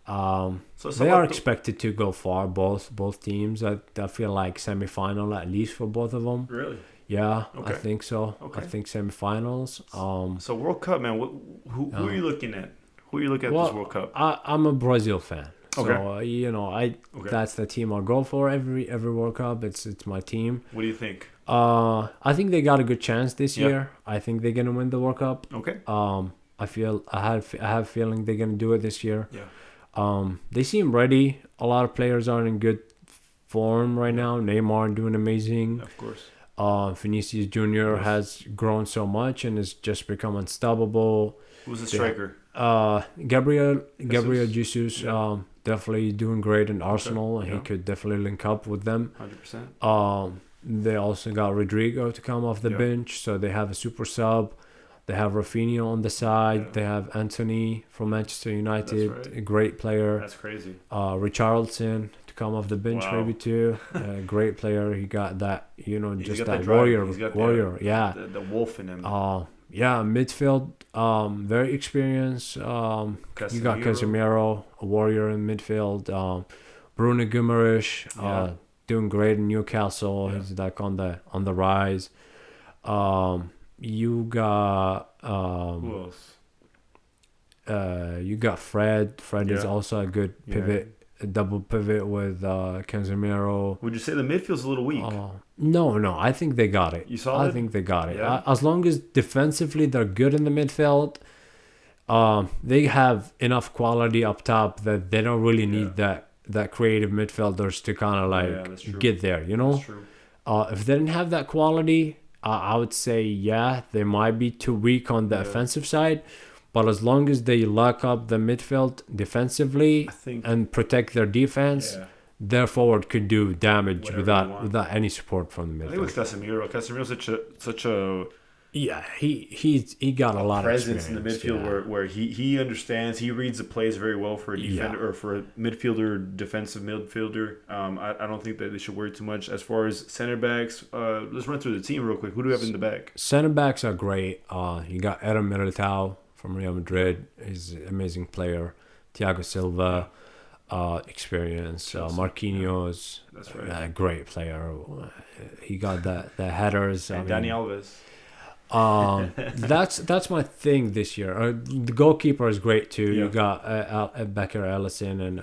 So they are expected to go far, both teams. I feel like semifinal at least for both of them. Really? Yeah, okay. I think so. Okay. I think semifinals. So World Cup, man. Who are you looking at? Who are you looking at this World Cup? I'm a Brazil fan. Okay. So that's the team I'll go for every World Cup. It's my team. What do you think? I think they got a good chance this year. I think they're gonna win the World Cup. Okay. I have a feeling they're gonna do it this year. Yeah. They seem ready. A lot of players are in good form right now. Neymar doing amazing. Of course. Vinicius Jr. has grown so much and has just become unstoppable. Who's the striker? Gabriel Jesus. Definitely doing great in Arsenal. Okay. He could definitely link up with them. 100%. They also got Rodrigo to come off the bench, so they have a super sub. They have Rafinha on the side. Yeah. They have Anthony from Manchester United, a great player. That's crazy. Richarlison to come off the bench maybe too. Great player. He got that, just that warrior. The wolf in him. Midfield, very experienced. You got Casemiro, a warrior in midfield. Bruno Guimaraes, doing great in Newcastle. He's like on the rise. You got who else? You got Fred. Fred is also a good pivot a double pivot with Casemiro. Would you say the midfield's a little weak? No. I think they got it. You saw it? I think they got it. Yeah. As long as defensively they're good in the midfield, they have enough quality up top that they don't really need that creative midfielders to kind of like get there. You know, That's true. If they didn't have that quality, I would say they might be too weak on the offensive side. But as long as they lock up the midfield defensively and protect their defense, their forward could do damage without any support from the midfield. I think with Casemiro. Casemiro's such a he got a lot of presence in the midfield where he understands, he reads the plays very well for a defender or for a midfielder, defensive midfielder. I don't think that they should worry too much as far as center backs. Let's run through the team real quick. Who do we have in the back? Center backs are great. You got Eder Militao from Real Madrid. He's an amazing player. Thiago Silva, experience. Marquinhos, that's right. Great player. He got the headers. And Dani Alves. That's my thing this year. The goalkeeper is great too. You got Becker Ali and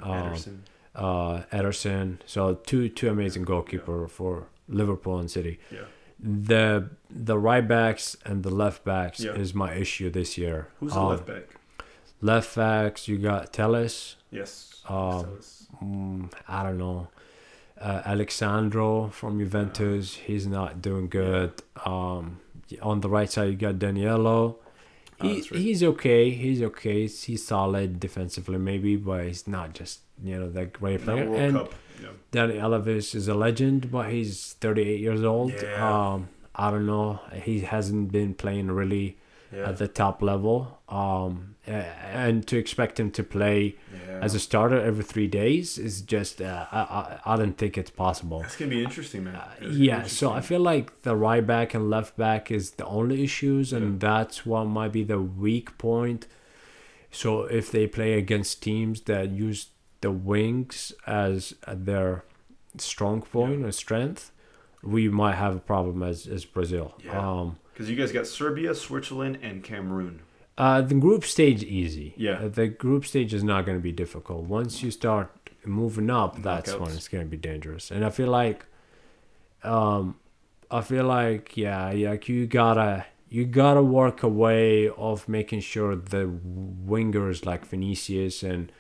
Ederson. So two amazing goalkeeper for Liverpool and City. Yeah. The right backs and the left backs is my issue this year. Who's the left back? Left backs, you got Telles. Yes. I don't know. Alexandro from Juventus, he's not doing good. On the right side, you got Daniello. He's okay. He's solid defensively, maybe, but he's not just that great player. And Dani Alves is a legend, but he's 38 years old. Yeah. I don't know. He hasn't been playing really at the top level. And to expect him to play as a starter every 3 days is just I don't think it's possible. That's gonna be interesting, man. So I feel like the right back and left back is the only issues, and that's what might be the weak point. So if they play against teams that use the wings as their strong point or strength, we might have a problem as Brazil. Because you guys got Serbia, Switzerland, and Cameroon. The group stage easy. Yeah. The group stage is not going to be difficult. Once you start moving up, that's when it's going to be dangerous. And I feel like, you gotta work a way of making sure the wingers like Vinicius and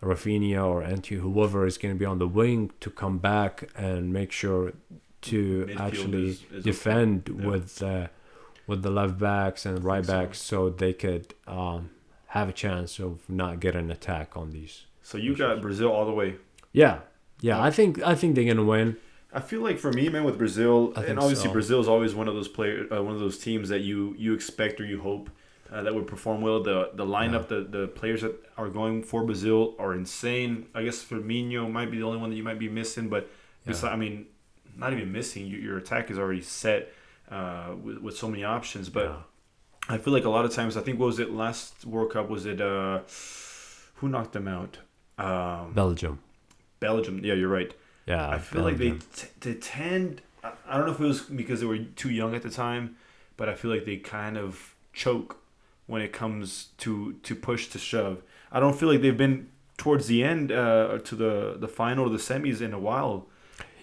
Rafinha or Antwi, whoever is going to be on the wing, to come back and make sure to Midfield actually is defend okay. with the left backs and right backs, so they could have a chance of not getting an attack on these. So you got Brazil all the way. Yeah. I think they're gonna win. I feel like for me, man, with Brazil, and obviously Brazil is always one of those one of those teams that you expect or you hope that would perform well. The lineup, the players that are going for Brazil are insane. I guess Firmino might be the only one that you might be missing, but I mean, not even missing. Your attack is already set with so many options. But I feel like a lot of times, I think, what was it last World Cup? Was it who knocked them out? Belgium. Yeah, you're right. Yeah, I feel Belgium. like they tend. I don't know if it was because they were too young at the time, but I feel like they kind of choke when it comes to push to shove. I don't feel like they've been towards the end to the final or the semis in a while.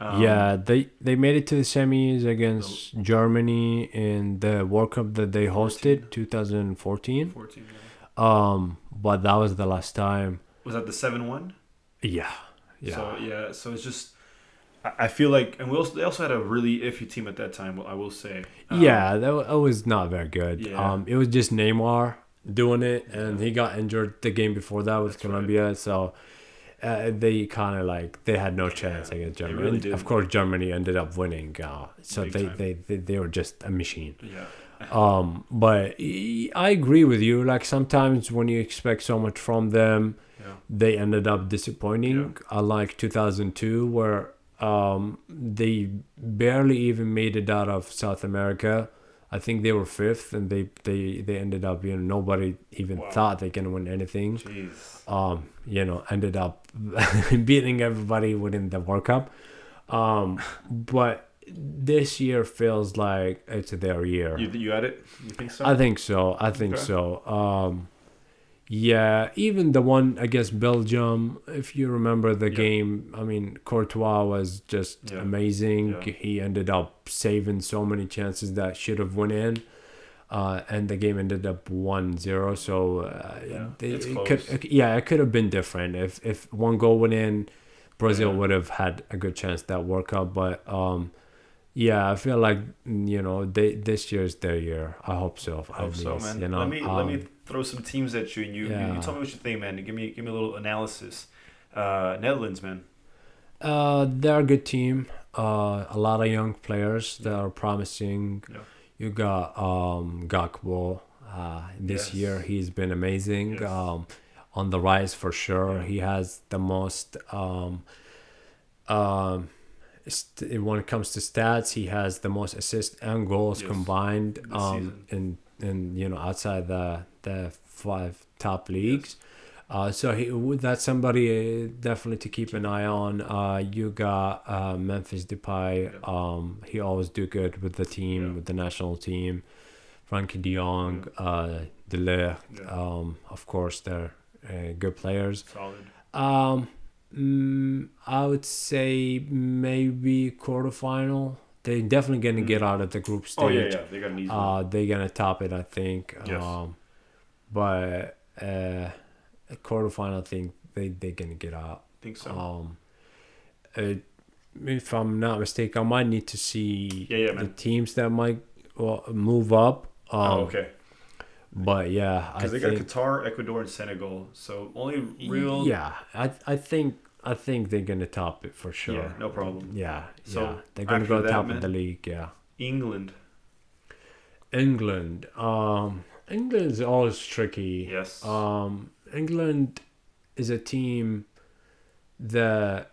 They made it to the semis against Germany in the World Cup that they hosted 2014. But that was the last time. Was that the 7-1? Yeah. So it's just, I feel like, and they also had a really iffy team at that time, I will say. That was not very good. Yeah. It was just Neymar doing it, and he got injured the game before that with Colombia. Right. So they kind of they had no chance against Germany. Really did. Of course, Germany ended up winning. So they were just a machine. Yeah. But I agree with you. Like sometimes when you expect so much from them, they ended up disappointing. Unlike 2002, where they barely even made it out of South America. I think they were fifth, and they ended up, nobody even thought they can win anything. Jeez. Ended up beating everybody within the World Cup. But this year feels like it's their year. You at it? You think so? I think so. Yeah, even the one against Belgium, if you remember the game, I mean, Courtois was just amazing. Yeah. He ended up saving so many chances that should have went in. And the game ended up 1-0. So it's close. it could have been different. If one goal went in, Brazil would have had a good chance that World Cup. But I feel like this year's their year. I hope so. I hope so, man. You know, let me throw some teams at you, and you tell me what you think, man. Give me a little analysis. Netherlands, man. They're a good team. A lot of young players that are promising. Yeah. You got Gakpo. This year he's been amazing. Yes. On the rise for sure. Yeah. He has the most. When it comes to stats, he has the most assists and goals combined. In outside the 5 top leagues. So that's somebody definitely to keep an eye on. You got Memphis Depay. He always do good with the team, with the national team. Frankie De Jong, De Ligt. Of course, they're good players. Solid. I would say maybe quarterfinal. They're definitely gonna get out of the group stage. Oh yeah. They got an easy one. They're gonna top it, I think. Yes. But a quarterfinal, I think they're gonna get out. Think so. If I'm not mistaken, I might need to see the teams that might move up. Okay. But yeah, because they got Qatar, Ecuador, and Senegal. So only real. Yeah, I think they're gonna top it for sure. Yeah, no problem. Yeah, so they're gonna go top of the league. Yeah. England. England's always tricky. Yes. England is a team that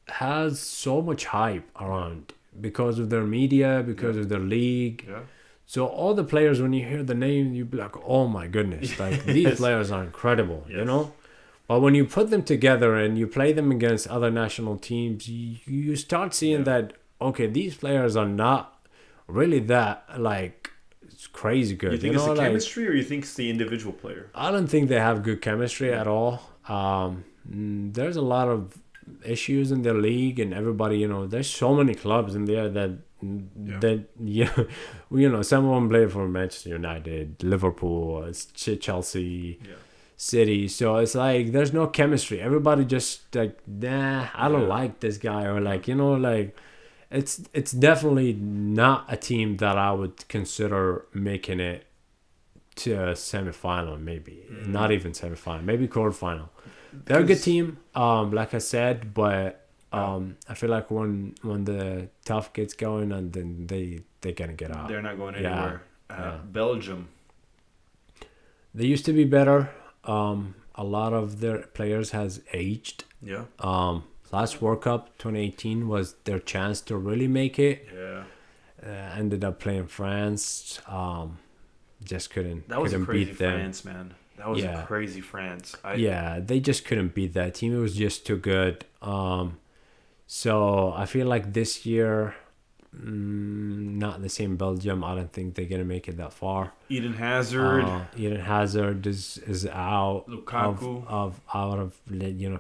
has so much hype around because of their media, because of their league. Yeah. So all the players, when you hear the name, you be like, "Oh my goodness!" Like these players are incredible, you know. But when you put them together and you play them against other national teams, you start seeing that these players are not really that like it's crazy good. You think it's the chemistry, or you think it's the individual player? I don't think they have good chemistry at all. There's a lot of issues in the league, and everybody, there's so many clubs in there that some of them play for Manchester United, Liverpool, Chelsea, City. So it's like there's no chemistry. Everybody just like, nah, I don't like this guy, or like, it's definitely not a team that I would consider making it to a semifinal. Maybe not even semifinal, maybe quarterfinal. They're a good team, like I said, but I feel like when the tough gets going, and then they're gonna get out. They're not going anywhere. Belgium. They used to be better. A lot of their players has aged. Yeah. Last World Cup 2018 was their chance to really make it. Yeah. Ended up playing France. Just couldn't. That was couldn't a crazy beat them. France, man. That was a crazy France. They just couldn't beat that team. It was just too good. So I feel like this year, not the same Belgium. I don't think they're gonna make it that far. Eden Hazard. Is out Lukaku. out of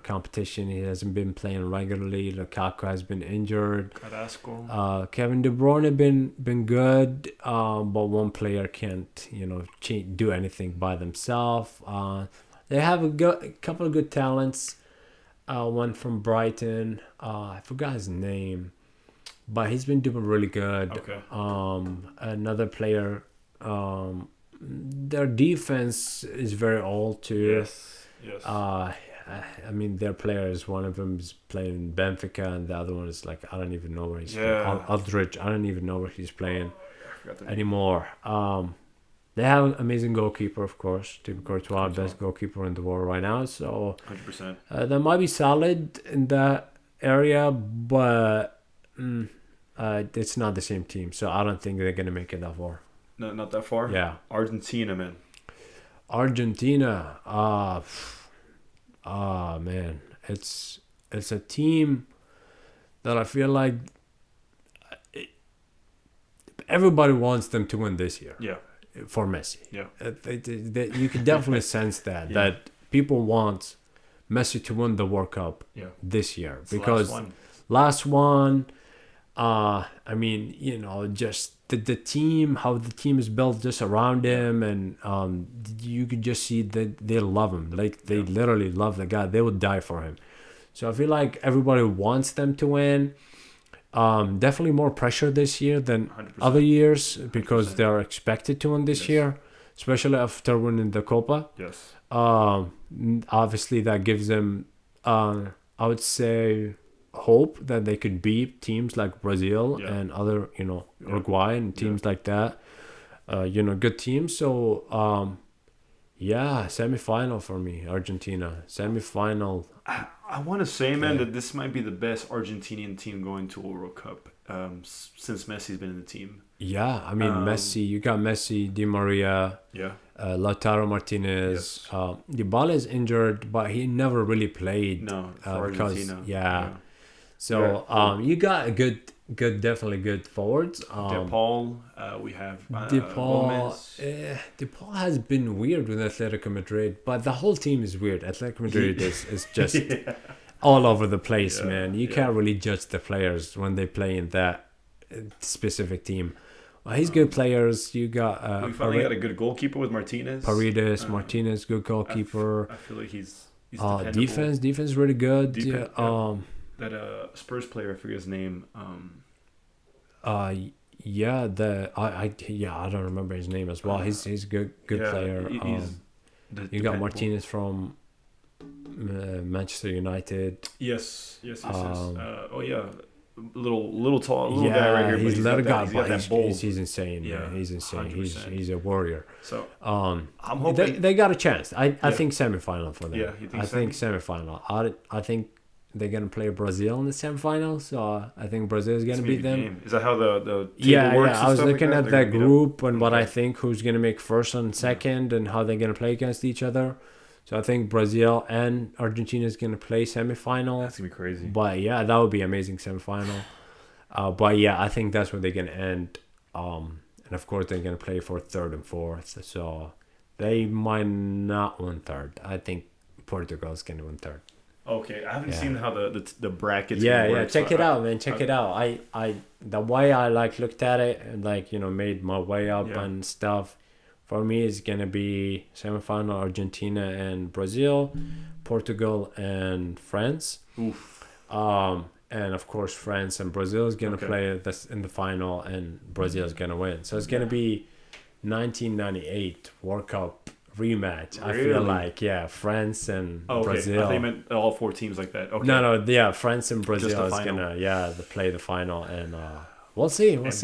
competition. He hasn't been playing regularly. Lukaku has been injured. Carrasco. Kevin De Bruyne been good, but one player can't do anything by themselves. They have a couple of good talents. One from Brighton. I forgot his name, but he's been doing really good. Okay. Another player. Their defense is very old too. Yes. I mean, their players. One of them is playing Benfica, and the other one is like I don't even know where he's playing. Aldridge. I don't even know where he's playing anymore. They have an amazing goalkeeper, of course. Thibaut Courtois, best goalkeeper in the world right now. So 100%. They might be solid in that area, but it's not the same team. So I don't think they're gonna make it that far. No, not that far. Yeah. Argentina, man. Argentina. Man, it's a team that I feel like everybody wants them to win this year. Yeah. for Messi. Yeah. You can definitely sense that people want Messi to win the World Cup this year It's because the last one. I mean, just the team, how the team is built just around him, and you could just see that they love him. Like they literally love the guy. They would die for him. So I feel like everybody wants them to win. Definitely more pressure this year than 100%. other years because 100%. they are expected to win this year, especially after winning the Copa. Yes. Obviously, that gives them, I would say, hope that they could beat teams like Brazil and other, Uruguay and teams like that. Good teams. So, semifinal for me, Argentina. Semifinal. I want to say, man, that this might be the best Argentinian team going to a World Cup since Messi's been in the team. Yeah, I mean, Messi. You got Messi, Di Maria, Lautaro Martinez. Dybala is injured, but he never really played. No, for Argentina. So you got a definitely good forwards. DePaul, we have DePaul. DePaul has been weird with Atletico Madrid, but the whole team is weird. Atletico Madrid is just all over the place, man. You can't really judge the players when they play in that specific team. Well, he's good players. You got we finally got a good goalkeeper with Martinez. Martinez, good goalkeeper. I feel like he's dependable. Defense really good. That Spurs player, I forget his name. I don't remember his name as well. He's a good player. You got Martinez from Manchester United. Yes. Little tall, little guy right here. He's a little guy, but he's he's insane. Yeah, man. He's insane. 100%. He's a warrior. So I'm hoping they got a chance. I think semifinal for them. Yeah, you think I think semifinal. I think they're gonna play Brazil in the semifinal. So I think Brazil is gonna beat them. Game. Is that how the table works? I was looking at that group and what Okay. I think who's gonna make first and second and how they're gonna play against each other. So I think Brazil and Argentina is gonna play semifinal. That's gonna be crazy. But that would be amazing semifinal. I think that's where they're gonna end. And of course they're gonna play for third and fourth. So they might not win third. I think Portugal's gonna win third. Okay, I haven't seen how the brackets. Work, check it out, man. Check it out. I the way I looked at it and made my way up and stuff. For me, it's gonna be semifinal Argentina and Brazil, Portugal and France. Oof. And of course France and Brazil is gonna play this in the final, and Brazil is gonna win. So it's gonna be 1998 World Cup rematch. Really? I feel like France and Brazil. I think you meant all four teams like that. Okay. No, France and Brazil is gonna play the final, and we'll see. That's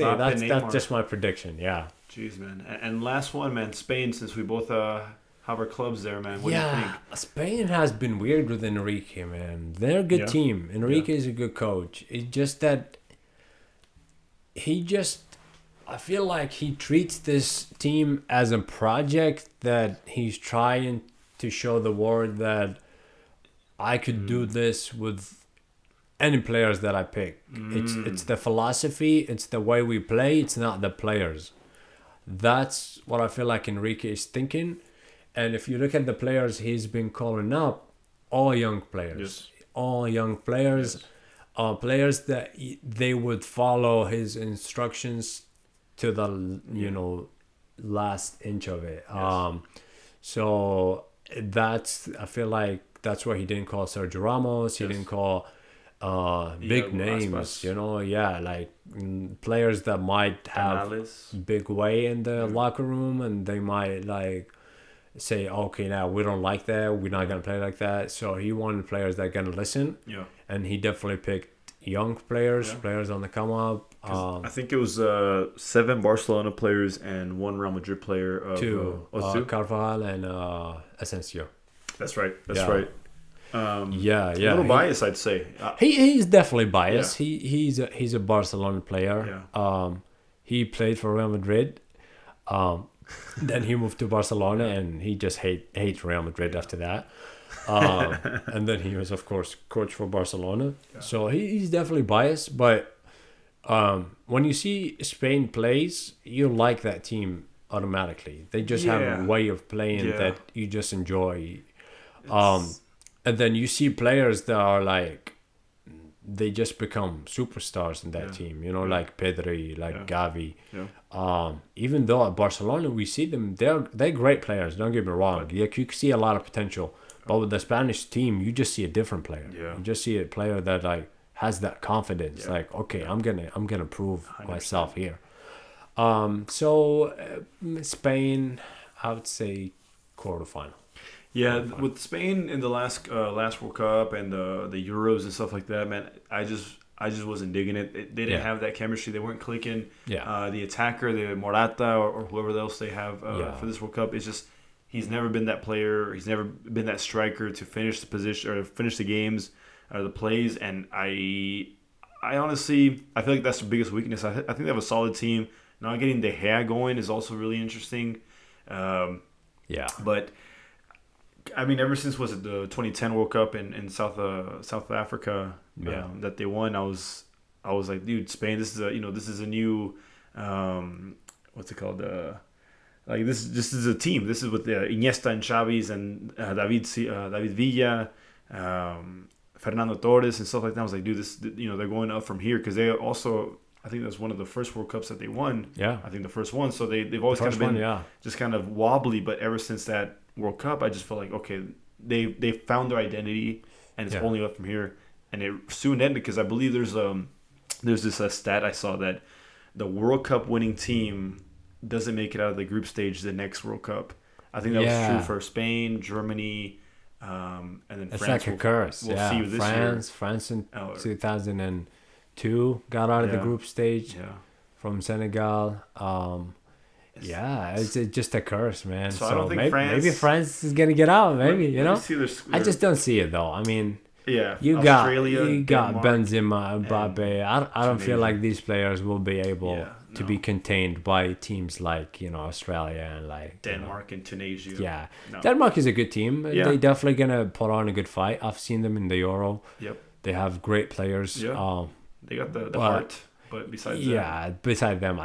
just my prediction. Yeah. Jeez, man. And last one, man. Spain. Since we both have our clubs there, man. What do you think? Spain has been weird with Enrique, man. They're a good team. Enrique is a good coach. It's just that I feel like he treats this team as a project that he's trying to show the world that I could do this with any players that I pick. It's the philosophy, it's the way we play, it's not the players. That's what I feel like Enrique is thinking. And if you look at the players he's been calling up, all young players. Players that they would follow his instructions to the last inch of it. So I feel like that's why he didn't call Sergio Ramos. He didn't call big names. Players that might have big way in the locker room, and they might say, okay, now we don't like that. We're not gonna play like that. So he wanted players that are gonna listen. Yeah. And he definitely picked young players, players on the come up. I think it was 7 Barcelona players and 1 Real Madrid player. Two. Carvajal and Asensio. That's right. Right. A little biased, I'd say. He's definitely biased. He's a Barcelona player. Yeah. He played for Real Madrid. Then he moved to Barcelona, and he just hates Real Madrid after that. And then he was, of course, coach for Barcelona. Yeah. So he's definitely biased. But when you see Spain plays, you like that team. automatically. They just have a way of playing that you just enjoy. And then you see players that are like, they just become superstars in that team, you know, like Pedri, like Gavi. Even though at Barcelona we see them, they're great players, don't get me wrong. You see a lot of potential. But with the Spanish team, you just see a different player. You just see a player that like has that confidence, like, okay, I'm gonna prove 100%. Myself here. So Spain, I would say quarterfinal. Yeah, with Spain in the last World Cup and the Euros and stuff like that, man, I just wasn't digging it. They didn't have that chemistry. They weren't clicking. The attacker, the Morata or whoever else they have for this World Cup, it's just he's never been that player. He's never been that striker to finish the position or finish the games or the plays. And I honestly, I feel like that's the biggest weakness. I think they have a solid team. Not getting De Gea going is also really interesting. But I mean, ever since the 2010 World Cup in South Africa that they won, I was like, dude, Spain, this is a new what's it called? Like this is a team. This is with Iniesta and Xavi's and David Villa, Fernando Torres and stuff like that. I was like, dude, this, they're going up from here because they also, I think that's one of the first World Cups that they won. Yeah, I think the first one. So they've always kind of been just kind of wobbly, but ever since that World Cup, I just felt like, okay, they found their identity, and it's only up from here. And it soon ended because I believe there's this stat I saw that the World Cup winning team doesn't make it out of the group stage the next World Cup. I think that was true for Spain, Germany, and then it's France. It's like a curse. We'll see this year. France in 2002 got out of the group stage from Senegal. It's just a curse, man. So I don't think maybe France is gonna get out. Maybe I just don't see it though. I mean, you got Benzema, Mbappe. I don't feel like these players will be able to be contained by teams like Australia and like Denmark and Tunisia. Yeah, Denmark is a good team. They definitely gonna put on a good fight. I've seen them in the Euro. Yep, they have great players. Yeah. They got the heart. But besides them,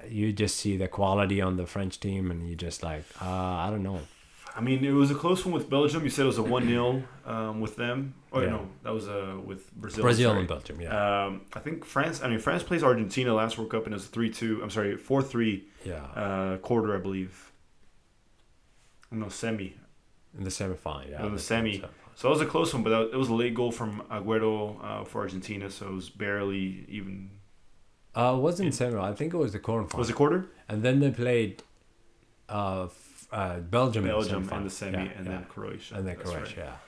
you just see the quality on the French team, and you just like, I don't know. I mean, it was a close one with Belgium. You said it was a 1-0 with them. No, that was with Brazil. Brazil and Belgium, I think France. I mean, France plays Argentina last World Cup, and it was 3-2. I'm sorry, 4-3. Quarter, I believe. No, semi. In the semifinal, in the semi. So it was a close one, but it was a late goal from Agüero for Argentina, so it was barely even. It wasn't semi. I think it was the quarterfinal. Was it quarter? And then they played Belgium in the semi, and then Croatia. And then Croatia,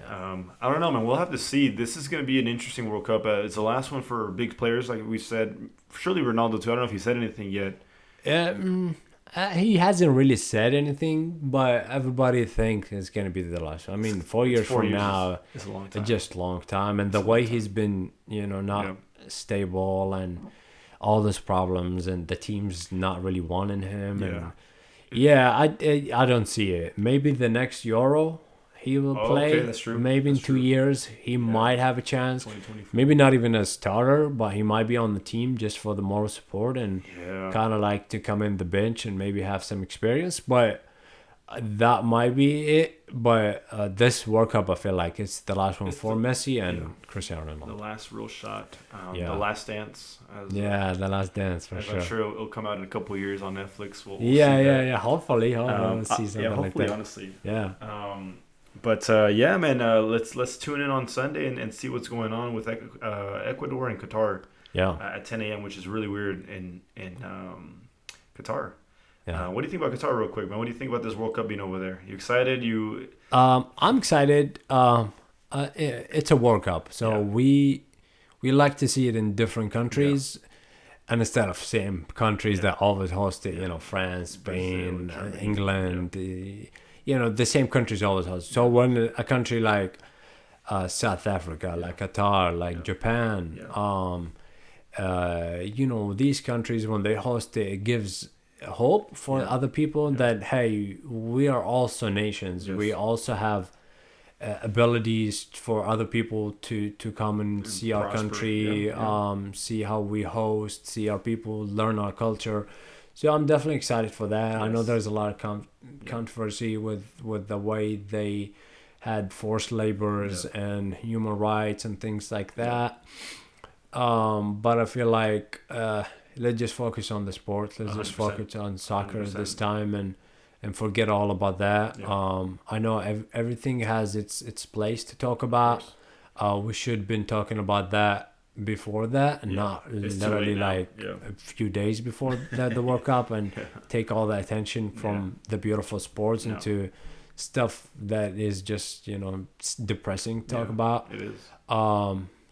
right. I don't know, man. We'll have to see. This is going to be an interesting World Cup. It's the last one for big players, like we said. Surely Ronaldo, too. I don't know if he said anything yet. He hasn't really said anything, but everybody thinks it's going to be the last one. I mean, 4 years from now, it's a long time. It's just a long time. And the way he's been, not stable and all these problems, and the team's not really wanting him. I don't see it. Maybe the next Euro he will play. Okay, that's true. Maybe in 2 years he might have a chance. Maybe not even a starter, but he might be on the team just for the moral support and kind of like to come in the bench and maybe have some experience. But that might be it. But this World Cup, I feel like it's the last one for Messi and Cristiano Ronaldo. The last real shot. The last dance. The last dance for sure. I'm sure it'll come out in a couple of years on Netflix. We'll Hopefully, we'll see something like that. Honestly. Yeah. But man, let's tune in on Sunday and see what's going on with Ecuador and Qatar. At 10 a.m., which is really weird in Qatar. Yeah. What do you think about Qatar, real quick, man? What do you think about this World Cup being over there? You excited? I'm excited. It's a World Cup, so we like to see it in different countries, and instead of same countries that always host it. France, Spain, Brazil, England. The same countries always host. So when a country like South Africa, like Qatar, like Japan, these countries, when they host it, it gives hope for other people that, hey, we are also nations. We also have abilities for other people to come and see our country, see how we host, see our people, learn our culture. So I'm definitely excited for that. I know Yes. there's a lot of controversy with the way they had forced labors and human rights and things like that. But I feel like let's just focus on the sport. Let's just 100%. focus on soccer 100%. this time and forget all about that. Yeah. I know everything has its place to talk Of about. course. We should have been talking about that before that, and Yeah. not It's too literally late now. like Yeah. a few days before the World Cup, and take all the attention from the beautiful sports No. into stuff that is just depressing to talk Yeah. about. It is.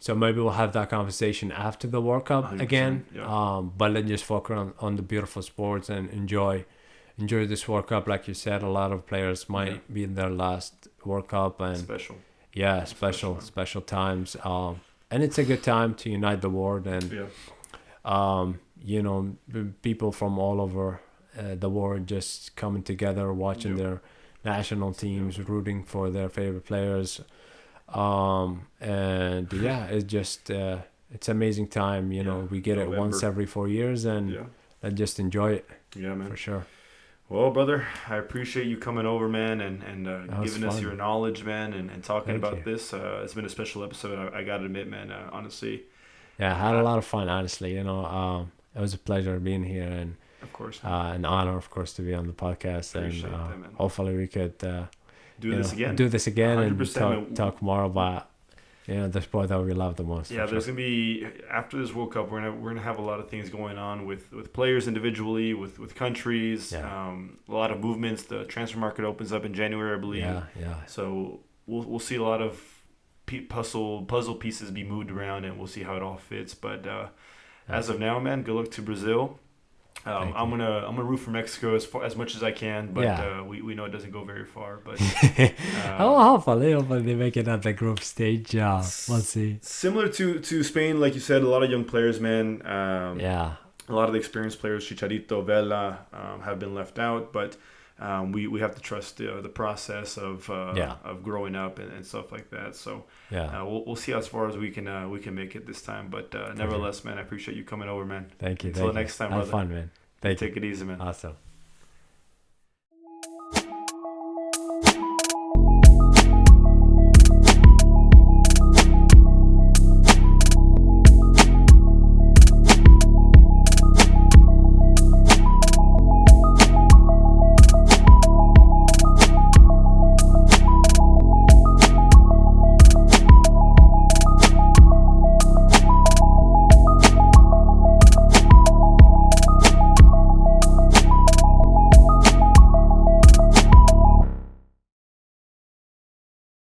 So maybe we'll have that conversation after the World Cup 100%, again. yeah. But let's just focus on the beautiful sports and enjoy this World Cup. Like you said, a lot of players might be in their last World Cup, and Special. special times. And it's a good time to unite the world, and people from all over the world just coming together, watching their national teams, rooting for their favorite players. And it's just it's amazing time. We get it once every 4 years, and just enjoy it. Yeah, man. For sure. Well, brother, I appreciate you coming over, man, and giving us fun. your knowledge, man, and talking Thank about you. this. It's been a special episode. I gotta admit, man. Honestly, Yeah, I had a lot of fun. Honestly, it was a pleasure being here, and of course, an honor, of course, to be on the podcast. Appreciate And that, man. hopefully we could do this again. Do this again, and 100%, talk more about the sport that we love the most. Yeah, for there's sure. gonna be, after this World Cup, we're gonna have a lot of things going on with players individually, with countries. Yeah. A lot of movements. The transfer market opens up in January, I believe. Yeah. So we'll see a lot of puzzle pieces be moved around, and we'll see how it all fits. But as of now, man, good luck to Brazil. I'm gonna root for Mexico as much as I can, but we know it doesn't go very far. But hopefully they make it at the group stage. We'll see. Similar to Spain, like you said, a lot of young players, man. A lot of the experienced players, Chicharito, Vela, have been left out, but we have to trust the process of growing up and stuff like that. So we'll see as far as we can make it this time. But nevertheless, man, I appreciate you coming over, man. Thank you. Until next time, brother. Have fun, man. Take it easy, man. Awesome.